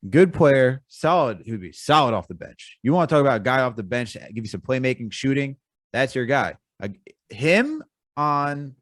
Good player, solid. He would be solid off the bench. You want to talk about a guy off the bench, give you some playmaking, shooting. That's your guy. Him on.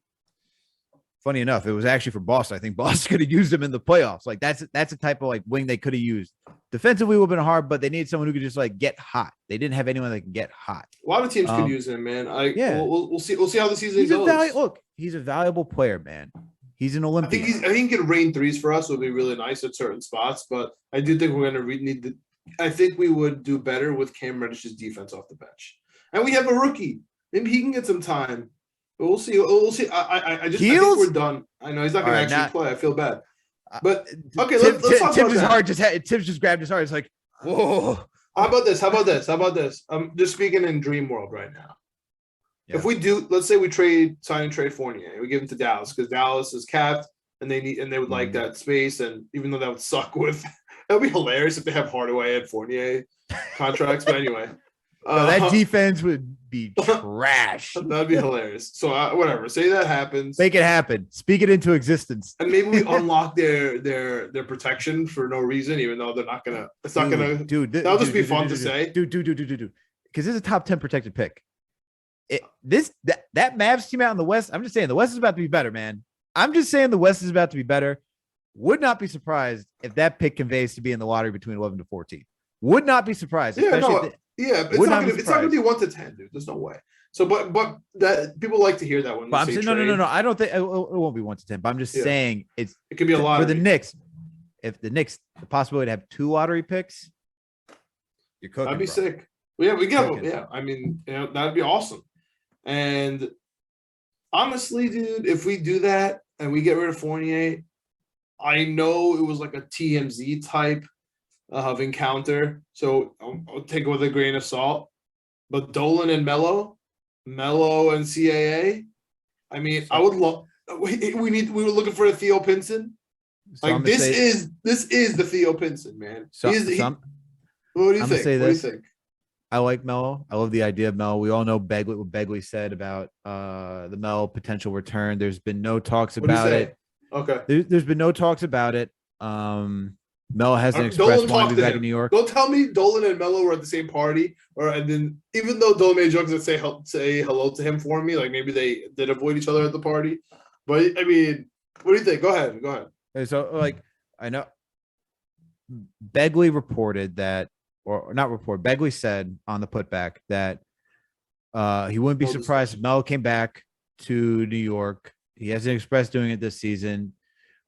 Funny enough, it was actually for Boston. I think Boston could have used him in the playoffs. Like that's a type of like wing they could have used. Defensively would have been hard, but they need someone who could just like get hot. They didn't have anyone that can get hot. A lot of teams could use him, man. We'll see. We'll see how the season goes. Look, he's a valuable player, man. He's an Olympian. I think he can rain threes for us. Would be really nice at certain spots, but I do think we're going to need the. I think we would do better with Cam Reddish's defense off the bench, and we have a rookie. Maybe he can get some time. But we'll see. We'll see. I think we're done. I know he's not going to actually play. I feel bad. But okay, let's talk about that. Tibbs just grabbed his heart. It's like, whoa. How about this? I'm just speaking in dream world right now. Yeah. If we do, let's say we sign and trade Fournier, we give him to Dallas because Dallas is capped and they would like that space. And even though that would suck that would be hilarious if they have Hardaway and Fournier contracts. But anyway. That defense would be trash. That'd be hilarious. So whatever. Say that happens. Make it happen. Speak it into existence. And maybe we unlock their protection for no reason, even though they're not gonna. It's not gonna. That'll just be fun to say. Because this is a top 10 protected pick. That Mavs team out in the West. I'm just saying the West is about to be better, man. I'm just saying the West is about to be better. Would not be surprised if that pick conveys to be in the lottery between 11 to 14. Would not be surprised. Yeah, it's not gonna be 1 to 10, dude. There's no way. So, but that people like to hear that when. But I'm saying no. I don't think it won't be 1 to 10. But I'm just saying it could be a lot for the Knicks. If the Knicks, the possibility to have 2 lottery picks, you're cooking. That'd be sick. We get them. Yeah, I mean, that'd be awesome. And honestly, dude, if we do that and we get rid of Fournier, I know it was like a TMZ type of encounter, so I'll take it with a grain of salt. But Dolan and Melo and CAA. I mean, I would love. We were looking for a Theo Pinson. Like this is the Theo Pinson, man. What do you think? What do you think? I like Melo. I love the idea of Melo. We all know what Begley said about the Melo potential return. There's been no talks about it. Okay. There's been no talks about it. Melo hasn't expressed wanting to be back in New York. Don't tell me Dolan and Melo were at the same party, and then even though Dolan made jokes that say hello to him for me, like maybe they did avoid each other at the party. But I mean, what do you think? Go ahead. Okay, so I know Begley reported that, or not report. Begley said on the putback that he wouldn't be surprised if Melo came back to New York. He hasn't expressed doing it this season.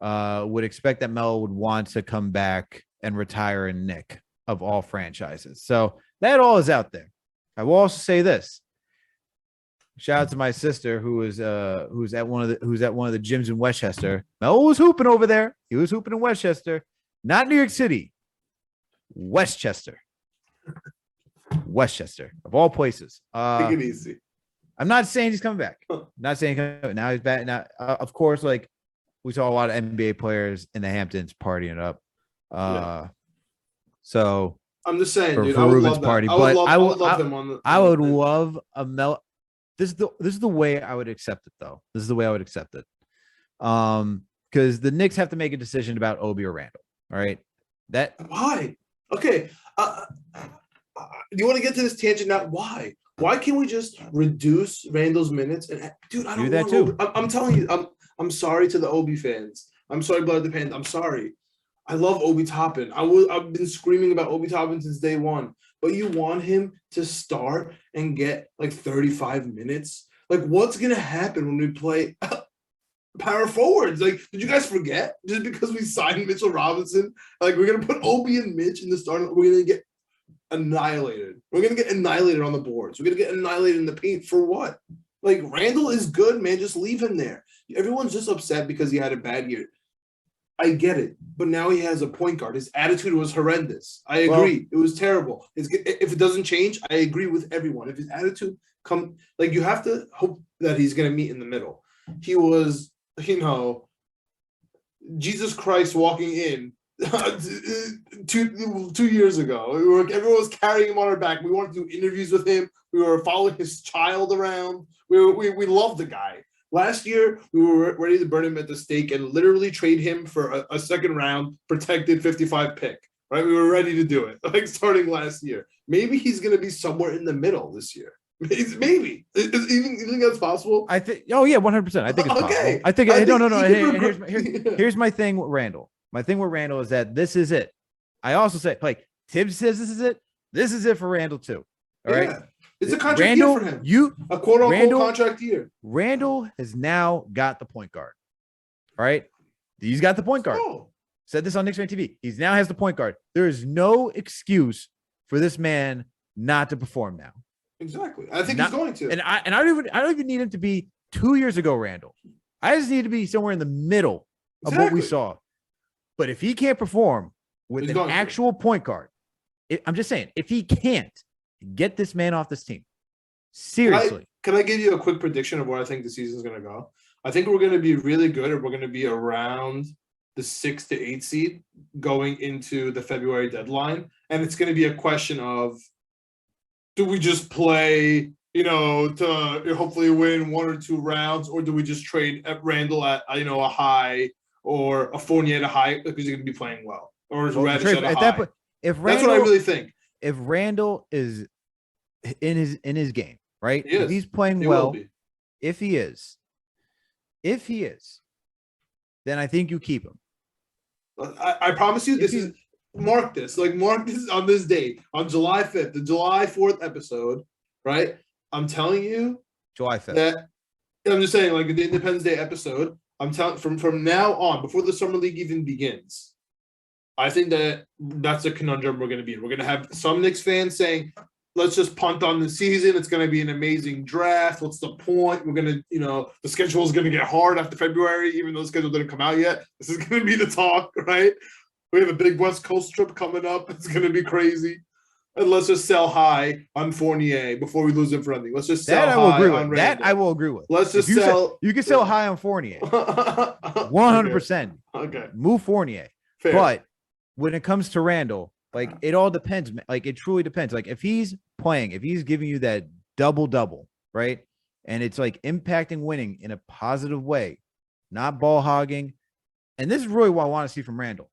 Would expect that Melo would want to come back and retire in Knick of all franchises. So that all is out there. I will also say this. Shout out to my sister who's at one of the gyms in Westchester. Melo was hooping over there. He was hooping in Westchester, not New York City. Westchester of all places. Take it easy. I'm not saying he's coming back. Not saying now he's back. Now, of course, like we saw a lot of NBA players in the Hamptons partying up. So I'm just saying, for dude, Ruben's party, but I would love them on the. I would love a Melo. This is the way I would accept it, though. This is the way I would accept it. Because the Knicks have to make a decision about Obi or Randle. All right. Why? Okay. Do you want to get to this tangent now? Why? Why can't we just reduce Randle's minutes? And dude, I don't do that too. I'm telling you, I'm sorry to the Obi fans. I'm sorry, Blood the Pants. I'm sorry. I love Obi Toppin. I've been screaming about Obi Toppin since day one. But you want him to start and get like 35 minutes? Like, what's gonna happen when we play power forwards? Like, did you guys forget? Just because we signed Mitchell Robinson, like we're gonna put Obi and Mitch in the starting, we're gonna get annihilated. We're going to get annihilated on the boards. We're going to get annihilated in the paint for what? Like, Randle is good, man. Just leave him there. Everyone's just upset because he had a bad year. I get it. But now he has a point guard. His attitude was horrendous. I agree. It was terrible. If it doesn't change, I agree with everyone. If his attitude you have to hope that he's going to meet in the middle. He was, Jesus Christ walking in 2 years ago. Everyone was carrying him on our back. We wanted to do interviews with him. We were following his child around. We loved the guy. Last year, we were ready to burn him at the stake and literally trade him for a second round protected 55 pick. Right? We were ready to do it, like starting last year. Maybe he's going to be somewhere in the middle this year. Maybe. You think that's possible? I think. Oh yeah, 100%. I think it's possible. I think. No. Here's my thing with Randle. My thing with Randle is that this is it. I also say, like, Tibbs says this is it. This is it for Randle too. All right. It's a contract year for him. A quote unquote contract year. Randle has now got the point guard. All right. He's got the point guard. Said this on Knicks Fan TV. He now has the point guard. There is no excuse for this man not to perform now. Exactly. I think he's going to. And I don't even need him to be 2 years ago, Randle. I just need to be somewhere in the middle of what we saw. But if he can't perform with an actual point guard, I'm just saying, if he can't get this man off this team, seriously. Can I give you a quick prediction of where I think the season is going to go? I think we're going to be really good, or we're going to be around the 6 to 8 seed going into the February deadline. And it's going to be a question of, do we just play, to hopefully win 1 or 2 rounds, or do we just trade Randle at, a high, or a Fournier at a high because he's going to be playing well, or is Reddish at a high? That point, that's what I really think. If Randle is in his game, right? If he's playing well, if he is, then I think you keep him. I promise you, mark this on this date, on July 5th, the July 4th episode, right? I'm telling you, July 5th. That I'm just saying, like the Independence Day episode. I'm telling from now on, before the summer league even begins, I think that's a conundrum we're going to be in. We're going to have some Knicks fans saying, let's just punt on the season. It's going to be an amazing draft. What's the point? We're going to, the schedule is going to get hard after February, even though the schedule didn't come out yet. This is going to be the talk, right? We have a big West Coast trip coming up. It's going to be crazy. And let's just sell high on Fournier before we lose him for anything. Let's just sell high on Randle. That I will agree with. Let's just sell. You can sell high on Fournier. 100%. Okay. Move Fournier. Fair. But when it comes to Randle, like, it all depends. Like, it truly depends. Like, if he's playing, if he's giving you that double-double, right? And it's like impacting winning in a positive way, not ball hogging. And this is really what I want to see from Randle.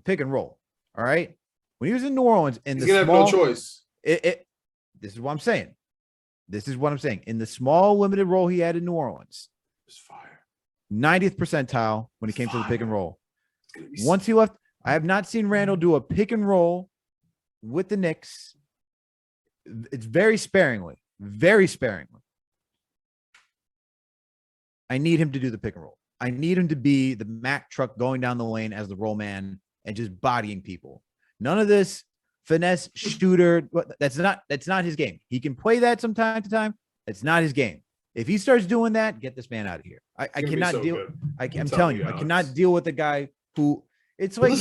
Pick and roll. All right. When he was in New Orleans, he's gonna have no choice. This is what I'm saying. In the small limited role he had in New Orleans, it was fire. 90th percentile when he came to the pick and roll. Once he left, I have not seen Randle do a pick and roll with the Knicks. It's very sparingly. Very sparingly. I need him to do the pick and roll. I need him to be the Mack truck going down the lane as the roll man and just bodying people. None of this finesse shooter. That's not his game. He can play that from time to time. It's not his game. If he starts doing that, get this man out of here. I cannot deal. I'm telling you, I cannot deal with the guy who it's like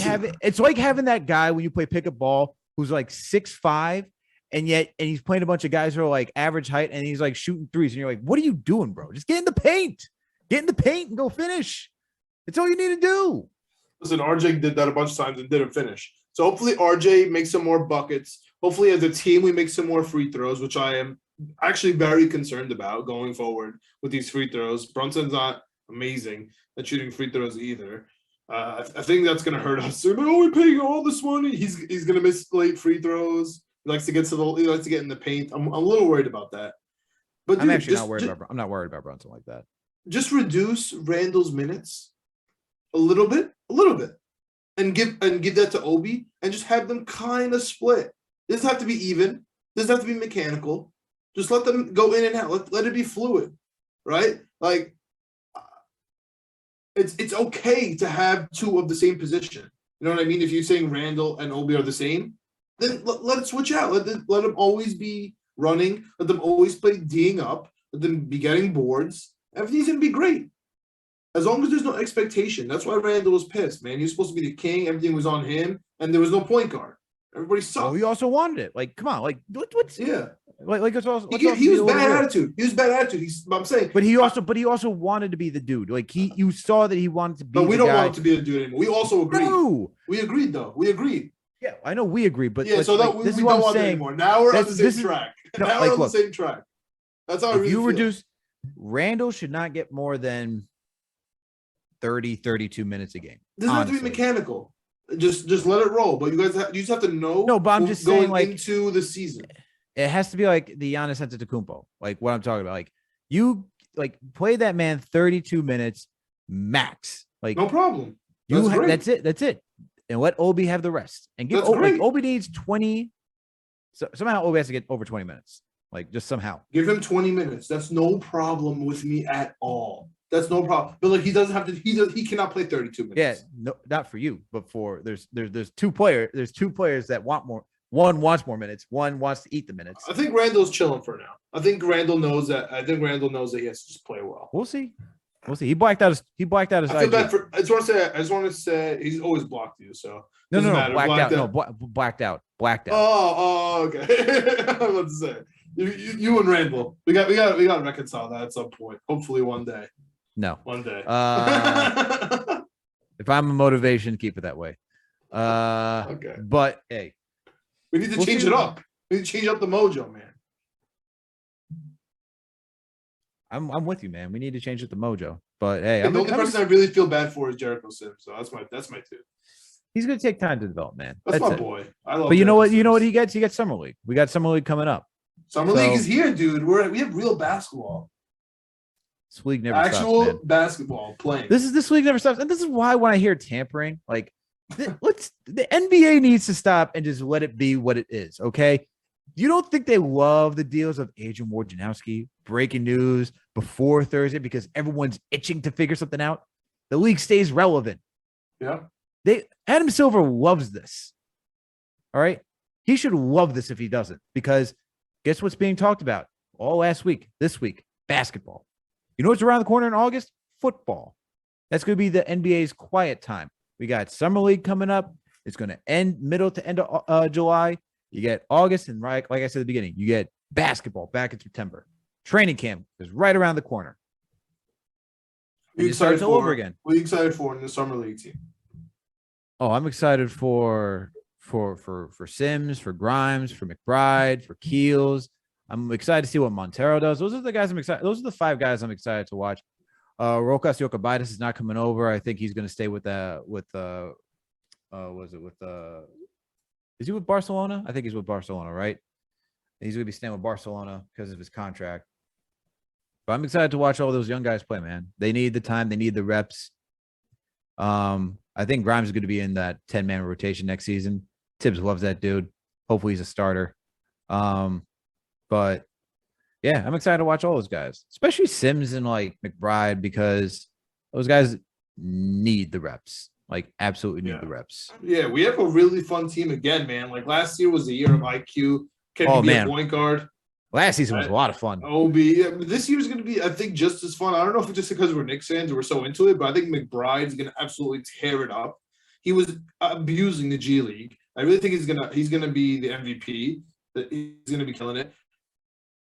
having that guy when you play pickup ball who's like 6'5", and he's playing a bunch of guys who are like average height and he's like shooting threes. And you're like, what are you doing, bro? Just get in the paint. Get in the paint and go finish. That's all you need to do. Listen, RJ did that a bunch of times and didn't finish. So hopefully RJ makes some more buckets. Hopefully as a team, we make some more free throws, which I am actually very concerned about going forward with these free throws. Brunson's not amazing at shooting free throws either. I think that's going to hurt us. So, we're paying all this money. He's going to miss late free throws. He likes to get in the paint. I'm a little worried about that. But I'm actually not worried about. I'm not worried about Brunson like that. Just reduce Randle's minutes a little bit, and give that to Obi, and just have them kind of split. It doesn't have to be even. It doesn't have to be mechanical. Just let them go in and out. Let it be fluid, right? Like, it's okay to have two of the same position. You know what I mean? If you're saying Randle and Obi are the same, then let it switch out. Let them always be running. Let them always play D'ing up. Let them be getting boards. Everything's gonna be great. As long as there's no expectation. That's why Randle was pissed, man. He was supposed to be the king. Everything was on him, and there was no point guard. Everybody sucked. Well, he also wanted it. Like, come on. Like, what's yeah. Like it's also. He was bad attitude. He was bad attitude. I'm saying. But he also wanted to be the dude. Like you saw that he wanted to be. But we don't guy. want him to be the dude anymore. We also agreed. No. We agreed though. We agreed. Yeah, I know we agree, but yeah. So that we don't want that anymore. Now we're on the same track. Now we're on the same track. That's how I really feel. Reduce. Randle should not get more than 30, 32 minutes a game. This doesn't have to be mechanical. Just let it roll. But you just have to know. No, but I'm just saying, like, into the season, it has to be like the Giannis Antetokounmpo, like what I'm talking about. Like you play that man 32 minutes max. Like no problem. That's it. And let Obi have the rest. And give Obi, like, Obi needs 20. So somehow Obi has to get over 20 minutes. Like just somehow. Give him 20 minutes. That's no problem with me at all. That's no problem. But like he doesn't have to. He cannot play 32 minutes. Yeah, no, not for you, but for there's two players. There's two players that want more. One wants more minutes. One wants to eat the minutes. I think Randall's chilling for now. I think Randall knows that he has to just play well. We'll see. He blacked out his. I feel bad for. I just want to say he's always blocked you. So no, blacked out. Oh, okay. I was about to say you and Randall. We got to reconcile that at some point. Hopefully one day. No. One day. If I'm a motivation, keep it that way. Okay. But hey, we need to change it up. We need to change up the mojo, man. I'm with you, man. We need to change up the mojo. But hey, the only person I really feel bad for is Jericho Sims. So that's my two. He's gonna take time to develop, man. That's my boy. I love. But you know what? You know what he gets? He gets Summer League. We got Summer League coming up. Summer League is here, dude. We have real basketball. This league never stops, man. Basketball playing. This league never stops, and this is why when I hear tampering, like, the NBA needs to stop and just let it be what it is. Okay, you don't think they love the deals of Adrian Wojnarowski breaking news before Thursday because everyone's itching to figure something out? The league stays relevant. Yeah, Adam Silver loves this. All right, he should love this if he doesn't, because guess what's being talked about all last week, this week, basketball. You know what's around the corner in August? Football. That's going to be the NBA's quiet time. We got Summer League coming up. It's going to end middle to end of July. You get August, and like I said at the beginning, you get basketball back in September. Training camp is right around the corner. It starts all over again. What are you excited for in the Summer League team? Oh, I'm excited for Sims, for Grimes, for McBride, for Keels. I'm excited to see what Montero does. Those are the guys I'm excited. Those are the 5 guys I'm excited to watch. Rokas Jokubaitis is not coming over. I think he's going to stay is he with Barcelona? I think he's with Barcelona, right? He's going to be staying with Barcelona because of his contract. But I'm excited to watch all those young guys play, man. They need the time. They need the reps. I think Grimes is going to be in that 10-man rotation next season. Tibbs loves that dude. Hopefully he's a starter. But yeah, I'm excited to watch all those guys, especially Sims and like McBride, because those guys need the reps, like absolutely need the reps. Yeah, we have a really fun team again, man. Like last year was the year of IQ. Can be a point guard. Last season was a lot of fun. This year's going to be, I think, just as fun. I don't know if it's just because we're Knicks fans and we're so into it, but I think McBride's going to absolutely tear it up. He was abusing the G League. I really think he's gonna be the MVP. He's going to be killing it.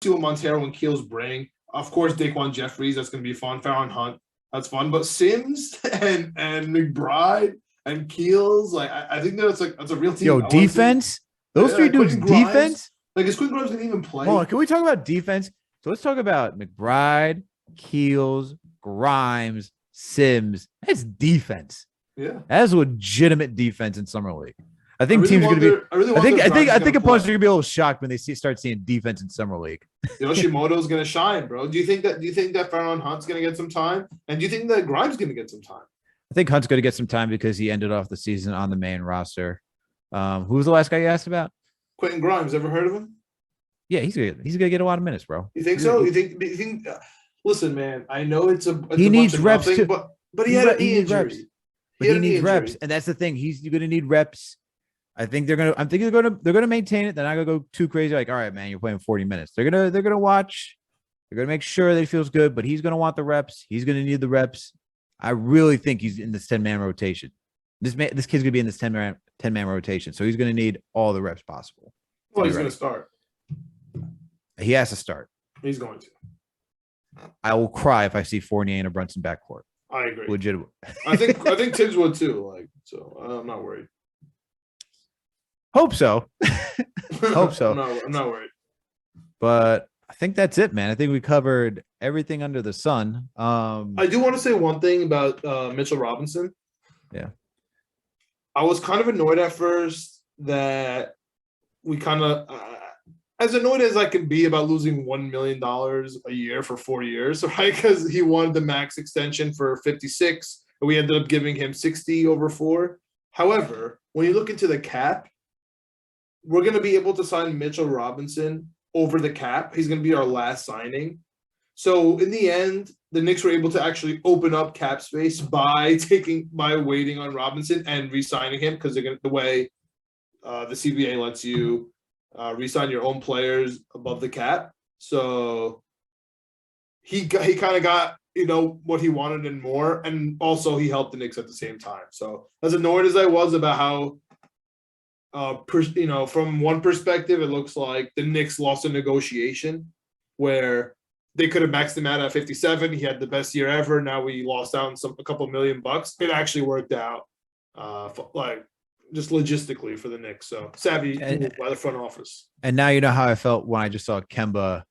See what Montero and Keels bring. Of course, Daquan Jeffries, that's going to be fun. Farron Hunt, that's fun. But Sims and McBride and Keels, like I think that's a real team. Yo, defense. Those 3 dudes, defense. Like, is Quinn Grimes going to even play? Hold on, can we talk about defense? So let's talk about McBride, Keels, Grimes, Sims. That's defense. Yeah, that's legitimate defense in Summer League. I think teams are going to be. I think opponents are going to be a little shocked when they start seeing defense in Summer League. Yoshimoto's going to shine, bro. Do you think that Farron Hunt's going to get some time? And do you think that Grimes going to get some time? I think Hunt's going to get some time because he ended off the season on the main roster. Who was the last guy you asked about? Quentin Grimes. Ever heard of him? Yeah, he's gonna get a lot of minutes, bro. You think so? You think? Listen, man. I know it's a. He needs reps too, but he had an injury. But he needs reps, and that's the thing. You're gonna need reps. I think they're gonna maintain it. They're not gonna go too crazy. Like, all right, man, you're playing 40 minutes. They're gonna watch. They're gonna make sure that he feels good, but he's gonna want the reps. He's gonna need the reps. I really think he's in this 10-man rotation. This kid's gonna be in this 10-man rotation, so he's gonna need all the reps possible. Well, he's gonna start. He has to start. He's going to. I will cry if I see Fournier in a Brunson backcourt. I agree. Legitimate. I think Tibbs would too. Like, so I'm not worried. Hope so. Hope so. I'm not worried. But I think that's it, man. I think we covered everything under the sun. I do want to say one thing about Mitchell Robinson. Yeah. I was kind of annoyed at first that we kind of, as annoyed as I can be about losing $1 million a year for 4 years, right? Because he wanted the max extension for 56, and we ended up giving him 60 over 4. However, when you look into the cap, we're going to be able to sign Mitchell Robinson over the cap. He's going to be our last signing. So in the end, the Knicks were able to actually open up cap space by waiting on Robinson and re-signing him, because the way the CBA lets you re-sign your own players above the cap. So he kind of got what he wanted and more, and also he helped the Knicks at the same time. So as annoyed as I was about how from one perspective, it looks like the Knicks lost a negotiation where they could have maxed him out at 57. He had the best year ever. Now we lost out on a couple $1 million. It actually worked out, just logistically for the Knicks. So savvy by the front office. And now you know how I felt when I just saw Kemba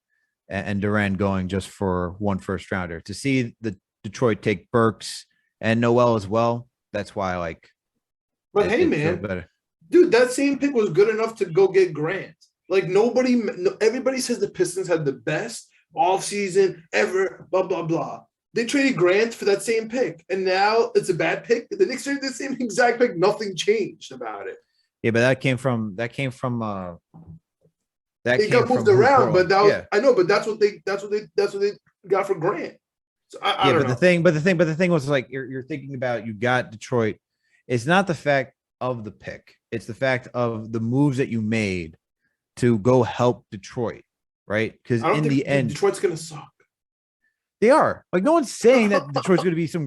and Durant going just for one first rounder. To see the Detroit take Burks and Noel as well, that's why I like. But hey, man. Dude, that same pick was good enough to go get Grant. Like everybody says the Pistons had the best offseason ever, blah, blah, blah. They traded Grant for that same pick, and now it's a bad pick. The Knicks traded the same exact pick. Nothing changed about it. Yeah, but that came from it got moved around, but that was, yeah. I know, but that's what they got for Grant. So I don't know. The thing was, like, you're thinking about, you got Detroit. It's not the fact of the pick. It's the fact of the moves that you made to go help Detroit, right? Because in the end, Detroit's gonna suck. They are. Like, no one's saying that Detroit's gonna be some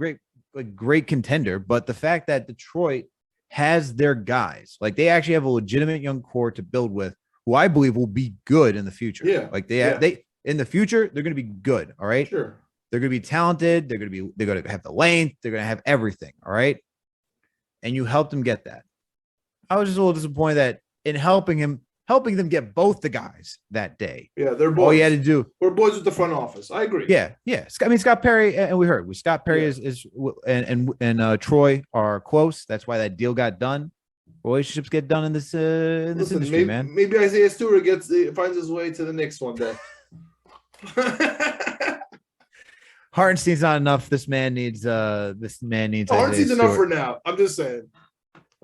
great contender, but the fact that Detroit has their guys, like, they actually have a legitimate young core to build with, who I believe will be good in the future. Yeah. Like they in the future, they're gonna be good. All right. Sure. They're gonna be talented. They're gonna have the length. They're gonna have everything. All right. And you helped them get that. I was just a little disappointed that in helping them get both the guys that day. Yeah, they're boys. All you had to do. We're boys with the front office. I agree. Yeah. I mean, Scott Perry, and we heard with Scott Perry and Troy are close. That's why that deal got done. Relationships get done in this industry, man. Maybe Isaiah Stewart finds his way to the Knicks one day. Hartenstein's not enough. This man needs. Hartenstein's enough for now. I'm just saying.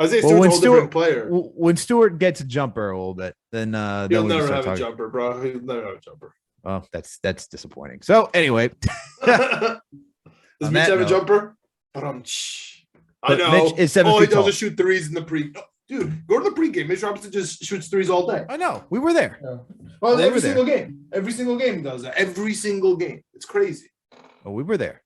Isaiah Stewart's a whole different player. When Stewart gets a jumper a little bit, then he'll never have a jumper, bro. He'll never have a jumper. Well, that's disappointing. So anyway, does Mitch have a jumper? I know. Mitch is 7 all feet he does tall. is shoot threes in the pre. Oh, dude, go to the pregame. Mitch Robinson just shoots threes all day. I know. We were there. Yeah. Well, every single game. Every single game he does that. Every single game. It's crazy. Oh, we were there.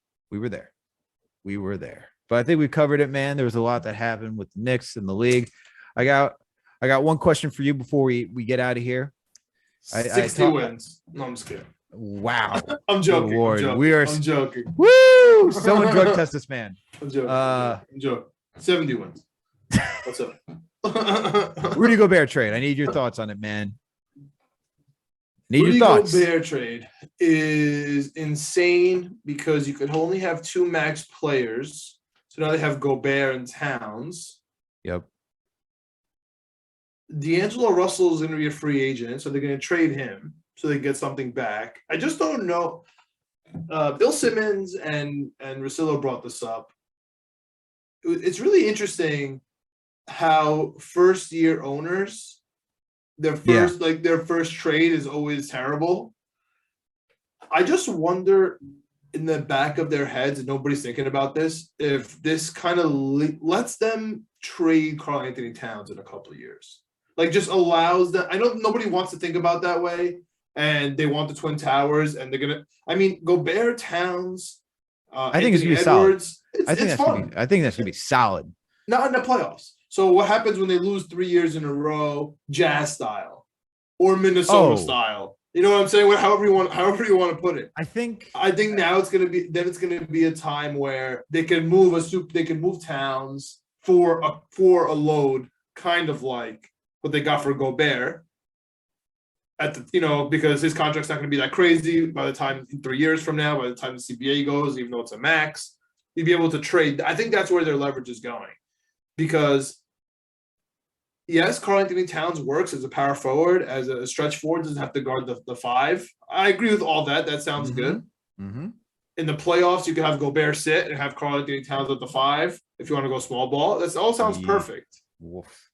But I think we covered it, man. There was a lot that happened with the Knicks and the league. I got one question for you before we get out of here. 60 wins. No, I'm just kidding. Wow. I'm joking. I'm joking. Woo! Someone drug test this man. I'm joking. 70 wins. What's up? Rudy Gobert trade. I need your thoughts on it, man. Rudy Gobert trade is insane because you could only have 2 max players. So now they have Gobert and Towns. Yep. D'Angelo Russell is going to be a free agent, so they're going to trade him so they get something back. I just don't know. Bill Simmons and Russillo brought this up. It's really interesting how first-year owners, their first trade is always terrible. I just wonder, in the back of their heads, and nobody's thinking about this, if this kind of lets them trade Karl Anthony Towns in a couple of years. Like, just allows that. I know nobody wants to think about that way, and they want the Twin Towers, and they're gonna. I mean, Gobert, Towns. I think it's Anthony gonna be Edwards. solid. It's fun. I think that's gonna be solid. Not in the playoffs. So what happens when they lose 3 years in a row, Jazz style, or Minnesota style? You know what I'm saying? However you want to put it. I think now it's gonna be a time where they can move Towns for a load, kind of like what they got for Gobert. Because his contract's not going to be that crazy by the time 3 years from now, by the time the CBA goes, even though it's a max, you'd be able to trade. I think that's where their leverage is going. Because, yes, Karl Anthony Towns works as a power forward, as a stretch forward, doesn't have to guard the five. I agree with all that. That sounds good. Mm-hmm. In the playoffs, you can have Gobert sit and have Karl Anthony Towns at the five if you want to go small ball. That all sounds perfect. Woof.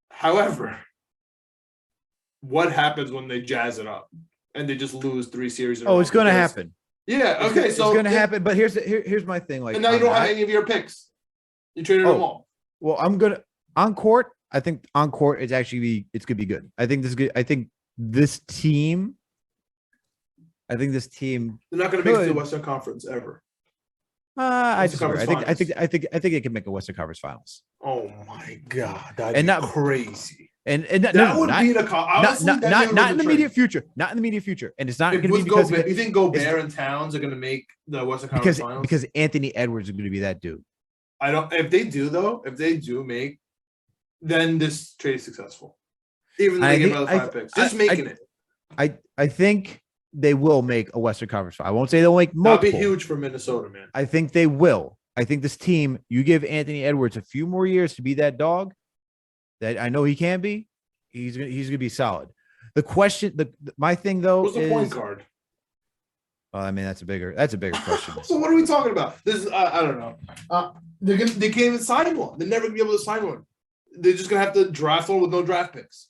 However, what happens when they jazz it up and they just lose 3 series in a row? It's going to happen. Yeah, okay. It's going to happen. But here's my thing. Like, and now you don't have any of your picks. You traded them all. Well, I'm gonna on court. I think on court it's gonna be good. I think this team. They're not gonna make it to the Western Conference ever. I think they can make a Western Conference Finals. Oh my god, that'd be crazy. And that would be not in the immediate future. Not in the immediate future. And it's not going to be because you think Gobert and Towns are going to make the Western Conference Finals? Because Anthony Edwards is going to be that dude. I don't. If they do make, then this trade is successful. Even though they give another 5 picks, just making it. I think they will make a Western Conference Final. I won't say they'll make multiple. That'd be huge for Minnesota, man. I think they will. I think this team, you give Anthony Edwards a few more years to be that dog that I know he can be. He's gonna be solid. The question, my thing though, what's the point guard? I mean, that's a bigger question. So what are we talking about? This is I don't know. They can't even sign one. They're never gonna be able to sign one. They're just gonna have to draft one with no draft picks.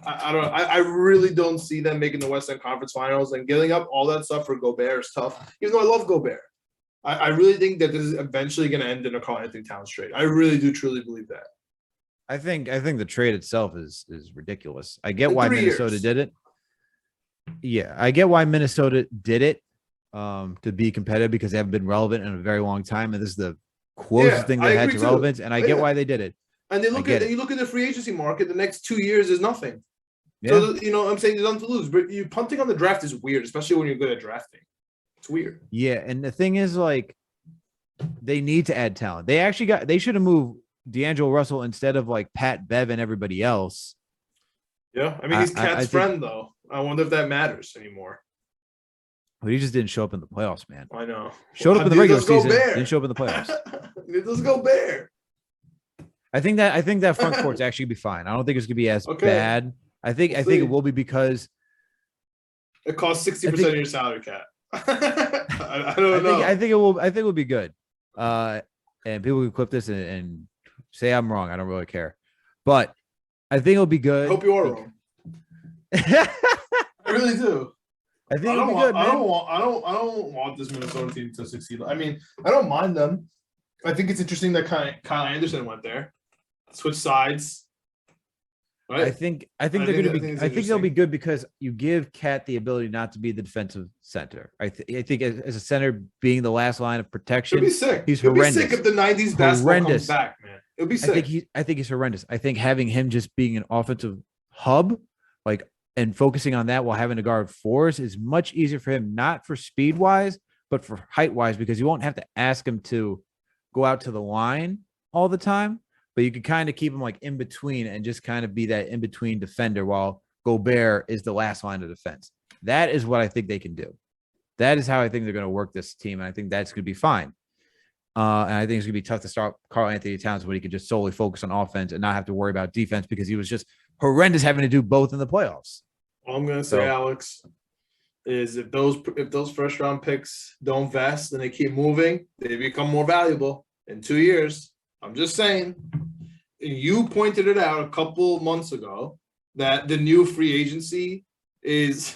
I really don't see them making the Western Conference Finals, and giving up all that stuff for Gobert is tough. Even though I love Gobert, I really think that this is eventually going to end in a Karl Anthony Towns trade. I really do truly believe that. I think the trade itself is ridiculous. I get why Minnesota did it. Yeah, I get why Minnesota did it to be competitive because they haven't been relevant in a very long time, and this is the closest thing they had to relevance. And I get why they did it. And you look at the free agency market. The next 2 years is nothing. Yeah. So I'm saying there's nothing to lose. But you punting on the draft is weird, especially when you're good at drafting. It's weird. Yeah, and the thing is, like, they need to add talent. They should have moved D'Angelo Russell instead of like Pat Bev and everybody else. Yeah, I mean he's Cat's friend though. I wonder if that matters anymore. But he just didn't show up in the playoffs, man. I know. Showed up in the regular season, didn't show up in the playoffs. Let's go Bear. I think that front court's actually be fine. I don't think it's gonna be as bad. I think it will be because it costs 60% of your salary cap. I don't know. I think it will be good. And people can clip this and say I'm wrong. I don't really care. But I think it'll be good. I hope you are wrong. I really do. I think it'll be good, man. I don't want this Minnesota team to succeed. I mean, I don't mind them. I think it's interesting that Kyle Anderson went there. Switch sides. Right? I think they'll be good because you give Cat the ability not to be the defensive center. I think as a center being the last line of protection, he'll be sick. He's horrendous. He'll be sick if the 90s basketball comes back, man. It'll be sick. I think he's horrendous. I think having him just being an offensive hub, like, and focusing on that while having to guard fours is much easier for him, not for speed wise, but for height wise, because you won't have to ask him to go out to the line all the time. But you could kind of keep him like in between and just kind of be that in between defender while Gobert is the last line of defense. That is what I think they can do. That is how I think they're going to work this team. And I think that's going to be fine. And I think it's going to be tough to start Karl Anthony Towns when he can just solely focus on offense and not have to worry about defense because he was just horrendous having to do both in the playoffs. All I'm going to say, Alex, is if those first round picks don't vest and they keep moving, they become more valuable in 2 years. I'm just saying, you pointed it out a couple months ago that the new free agency is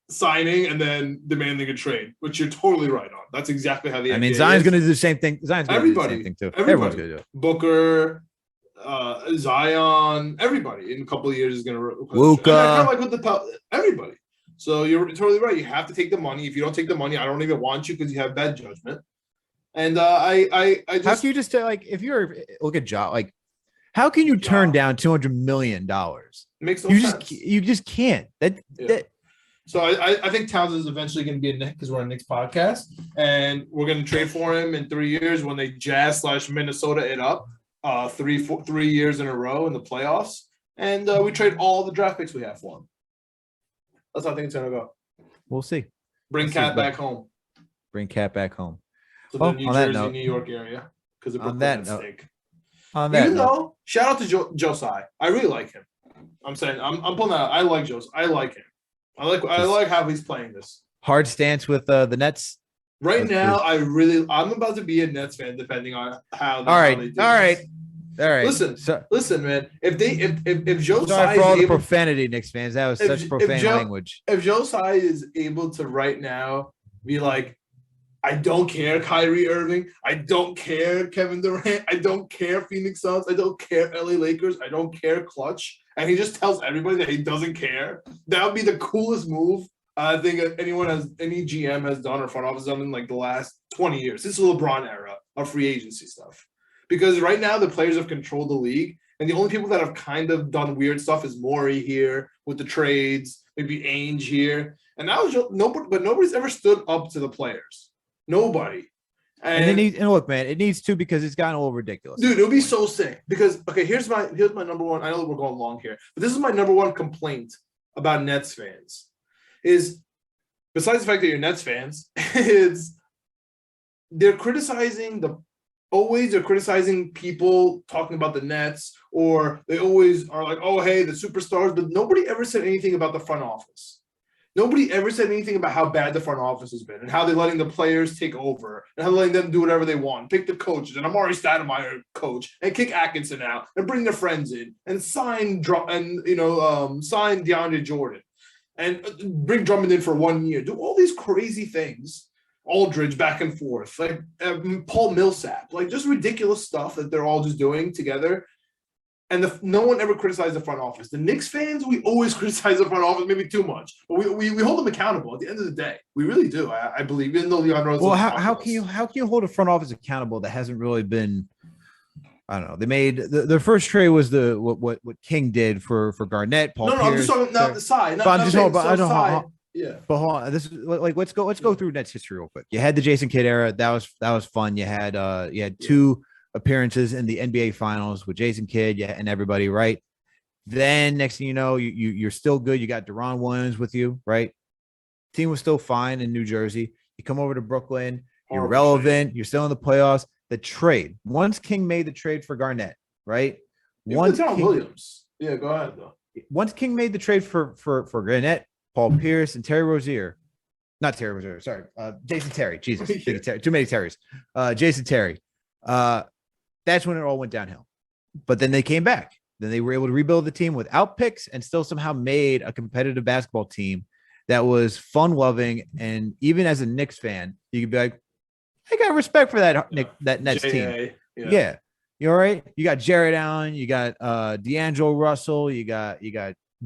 signing and then demanding a trade, which you're totally right on. That's exactly how the I NBA mean, Zion's is. going to do the same thing. Zion's going to do the same thing too. Everyone's going to do it. Booker, Zion, everybody in a couple of years is going to Luka. kind of like with the everybody. So you're totally right. You have to take the money. If you don't take the money, I don't even want you because you have bad judgment. And I just how can you just like if you're look at Ja, like how can you turn down $200 million? Makes no you sense. You just can't. So I think Towns is eventually going to be a Knick because we're on Knicks podcast, and we're going to trade for him in 3 years when they Jazz/Minnesota it up 3 years in a row in the playoffs, and we trade all the draft picks we have for him. That's how I think it's going to go. We'll see. Bring Cat back home. Bring Cat back home. To the New Jersey, New York area because of Brooklyn stake. Even though, shout out to Josiah. I really like him. I'm saying I'm pulling that out. I like Josiah. I like him. I like how he's playing this. Hard stance with the Nets. Right now, I'm about to be a Nets fan depending on how. All right. Listen, man. If Josiah sorry for all the profanity, Knicks fans. That was such profane language. If Josiah is able to right now be like, I don't care Kyrie Irving, I don't care Kevin Durant, I don't care Phoenix Suns, I don't care LA Lakers, I don't care Clutch, and he just tells everybody that he doesn't care, that would be the coolest move I think any GM has done or front office done in like the last 20 years. This is the LeBron era of free agency stuff. Because right now the players have controlled the league, and the only people that have kind of done weird stuff is Morey here with the trades, maybe Ainge here, and now nobody's ever stood up to the players. Nobody. And look, man, it needs to because it's gotten a little ridiculous. Dude, it would be so sick because here's my number one. I know that we're going long here, but this is my number one complaint about Nets fans. Is besides the fact that you're Nets fans, they're criticizing people talking about the Nets, or they always are like, oh, hey, the superstars, but nobody ever said anything about the front office. Nobody ever said anything about how bad the front office has been and how they're letting the players take over and how they're letting them do whatever they want, pick the coaches, and Amari Stoudemire coach, and kick Atkinson out and bring their friends in and sign DeAndre Jordan and bring Drummond in for 1 year. Do all these crazy things, Aldridge back and forth, like Paul Millsap, like just ridiculous stuff that they're all just doing together. And no one ever criticized the front office. The Knicks fans, we always criticize the front office, maybe too much. But we hold them accountable at the end of the day. We really do. I believe, even though Leon Rose. Well, how can you hold a front office accountable that hasn't really been? I don't know. They made their first trade was what King did for Garnett, Paul. No, I'm just talking not the side. Yeah. But hold on. This is like let's go through Nets history real quick. You had the Jason Kidd era. That was fun. You had two appearances in the NBA Finals with Jason Kidd, and everybody, right? Then next thing you know, you're still good. You got Deron Williams with you, right? Team was still fine in New Jersey. You come over to Brooklyn, you're relevant, you're still in the playoffs. The trade, once King made the trade for Garnett, right? Williams. Yeah, go ahead though. Once King made the trade for Garnett, Paul Pierce, and Terry Rozier. Not Terry Rozier, sorry. Jason Terry. Jesus. Too many Terrys. Jason Terry. That's when it all went downhill. But then they came back. Then they were able to rebuild the team without picks and still somehow made a competitive basketball team that was fun-loving. And even as a Knicks fan, you could be like, I got respect for that Nets team. Yeah. You all right? You got Jared Allen, you got D'Angelo Russell, you got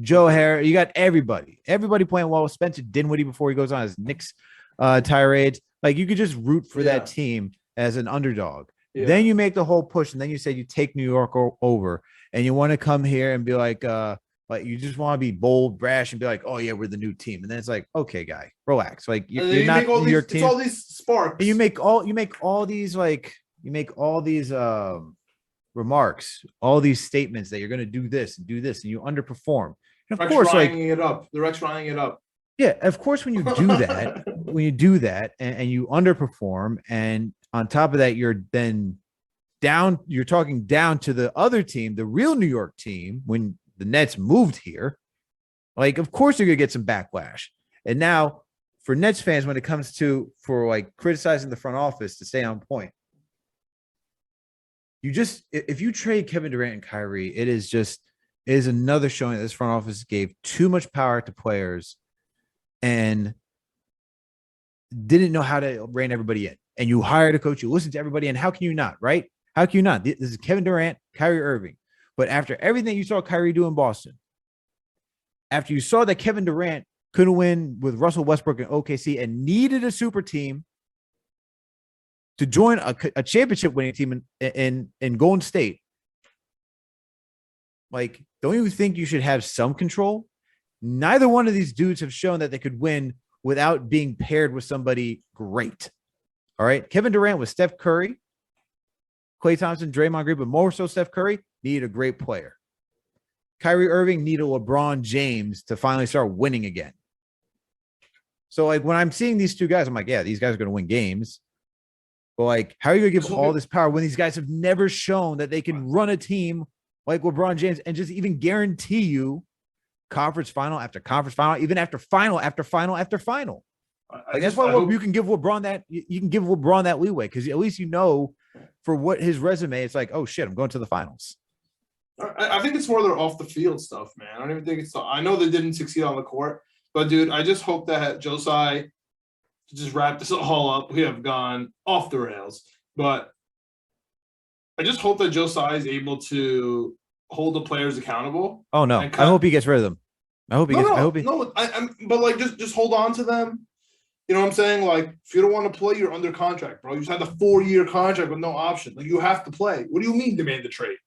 Joe Harris, you got everybody playing well. Spencer Dinwiddie before he goes on his Knicks tirades. Like you could just root for that team as an underdog. Yeah. Then you make the whole push, and then you say you take New York over, and you want to come here and be like you just want to be bold, brash, and be like, oh yeah, we're the new team. And then it's like, okay, guy, relax. Like you're not New York team. It's all these sparks. And you make all these remarks, all these statements that you're going to do this, and you underperform. And of course, the Rex Ryanning it up. Yeah, of course, when you do that, and you underperform, and on top of that, you're talking down to the other team, the real New York team, when the Nets moved here. Like, of course, you're going to get some backlash. And now for Nets fans, when it comes to criticizing the front office to stay on point, if you trade Kevin Durant and Kyrie, it is another showing that this front office gave too much power to players and didn't know how to rein everybody in. And you hired a coach, you listened to everybody, and how can you not, right? How can you not? This is Kevin Durant, Kyrie Irving. But after everything you saw Kyrie do in Boston, after you saw that Kevin Durant couldn't win with Russell Westbrook and OKC and needed a super team to join a championship winning team in Golden State, like, don't you think you should have some control? Neither one of these dudes have shown that they could win without being paired with somebody great. All right. Kevin Durant with Steph Curry, Klay Thompson, Draymond Green, but more so Steph Curry needed a great player. Kyrie Irving needed LeBron James to finally start winning again. So, like, when I'm seeing these two guys, I'm like, yeah, these guys are going to win games. But, like, how are you going to give all this power when these guys have never shown that they can run a team like LeBron James and just even guarantee you conference final after conference final, even after final after final after final? Like, that's why you can give LeBron that. You can give LeBron that leeway because at least you know for what his resume. It's like, oh shit, I'm going to the finals. I think it's more their off the field stuff, man. I don't even think it's. I know they didn't succeed on the court, but dude, I just hope that Josiah, to just wrap this all up, we have gone off the rails. But I just hope that Josiah is able to hold the players accountable. Oh no, I hope he gets rid of them. I hope he gets. But like, just hold on to them. You know what I'm saying? Like, if you don't want to play, you're under contract, bro. You just had a 4-year contract with no option. Like, you have to play. What do you mean demand the trade?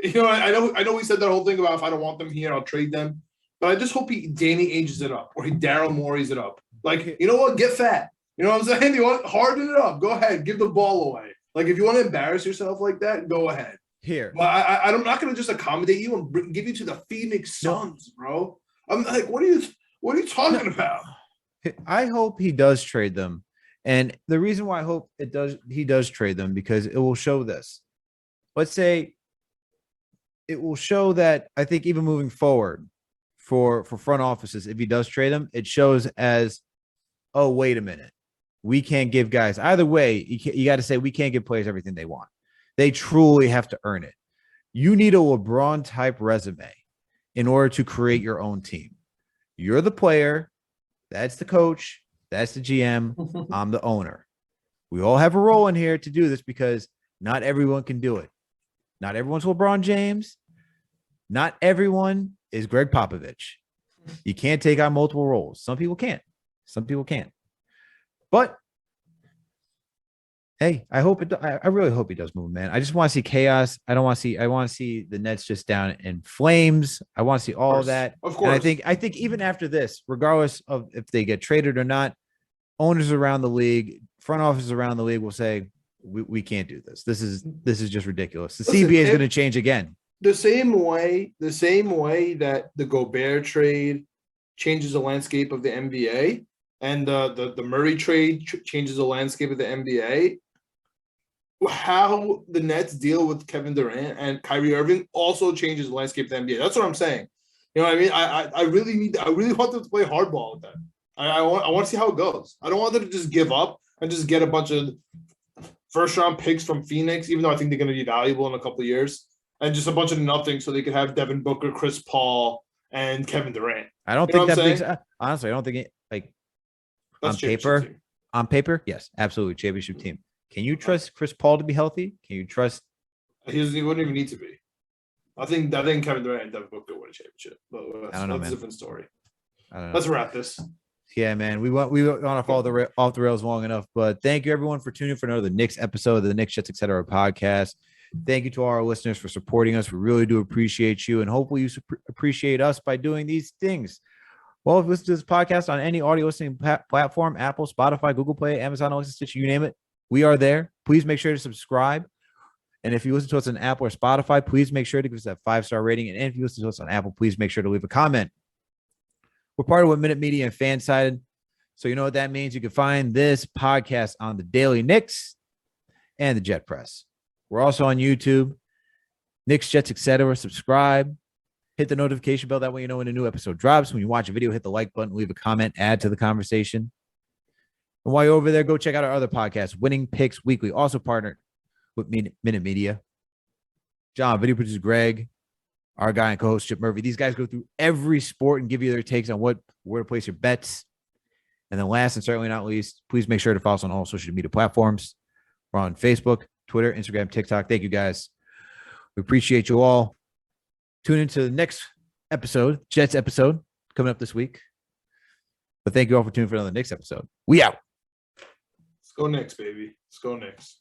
You know, I know we said that whole thing about if I don't want them here, I'll trade them. But I just hope Danny ages it up or he Daryl Morey's it up. Like, you know what? Get fat. You know what I'm saying? You want harden it up. Go ahead. Give the ball away. Like, if you want to embarrass yourself like that, go ahead. Here. But I'm not going to just accommodate you and give you to the Phoenix Suns, bro. I'm like, what are you talking about? I hope he does trade them. And the reason why I hope he does trade them, because it will show this. Let's say it will show that I think even moving forward for front offices, if he does trade them, it shows as, oh, wait a minute. We can't give guys either way. You got to say we can't give players everything they want. They truly have to earn it. You need a LeBron type resume in order to create your own team. You're the player. That's the coach. That's the GM. I'm the owner. We all have a role in here to do this because not everyone can do it. Not everyone's LeBron James. Not everyone is Greg Popovich. You can't take on multiple roles. Some people can't. Some people can't. But hey, I really hope he does move, man. I just want to see chaos. I want to see the Nets just down in flames. I want to see all of that. Of course. And I think even after this, regardless of if they get traded or not, owners around the league, front offices around the league will say, we can't do this. This is just ridiculous. The CBA is going to change again. The same way that the Gobert trade changes the landscape of the NBA and the Murray trade changes the landscape of the NBA, how the Nets deal with Kevin Durant and Kyrie Irving also changes the landscape of the NBA. That's what I'm saying. You know what I mean? I really want them to play hardball with that. I want to see how it goes. I don't want them to just give up and just get a bunch of first-round picks from Phoenix, even though I think they're going to be valuable in a couple of years, and just a bunch of nothing so they could have Devin Booker, Chris Paul, and Kevin Durant. I don't think that makes – honestly, I don't think it – like, that's on paper, yes, absolutely, championship team. Can you trust Chris Paul to be healthy? Can you trust – He wouldn't even need to be. I think Kevin Durant and Devin Booker win a championship. But I don't know, that's man. a different story. I don't know. Let's wrap this. Yeah, man, we went off the rails long enough, but thank you everyone for tuning in for another Knicks episode of the Knicks Jets Etc. podcast. Thank you to all our listeners for supporting us. We really do appreciate you, and hopefully you appreciate us by doing these things. Well, if you listen to this podcast on any audio listening platform, Apple, Spotify, Google Play, Amazon, Alexa, Stitcher, you name it, we are there. Please make sure to subscribe. And if you listen to us on Apple or Spotify, please make sure to give us that 5-star rating. And if you listen to us on Apple, please make sure to leave a comment. We're part of 1 Minute Media and Fansided. So you know what that means. You can find this podcast on the Daily Knicks and the Jet Press. We're also on YouTube, Knicks, Jets, etc. Subscribe. Hit the notification bell. That way you know when a new episode drops. When you watch a video, hit the like button, leave a comment, add to the conversation. And while you're over there, go check out our other podcast, Winning Picks Weekly, also partnered with Minute Media. John, video producer Greg, our guy and co-host Chip Murphy. These guys go through every sport and give you their takes on where to place your bets. And then last and certainly not least, please make sure to follow us on all social media platforms. We're on Facebook, Twitter, Instagram, TikTok. Thank you guys. We appreciate you all. Tune into the next episode, Jets episode, coming up this week. But thank you all for tuning for another Knicks episode. We out. Let's go Knicks, baby. Let's go Knicks.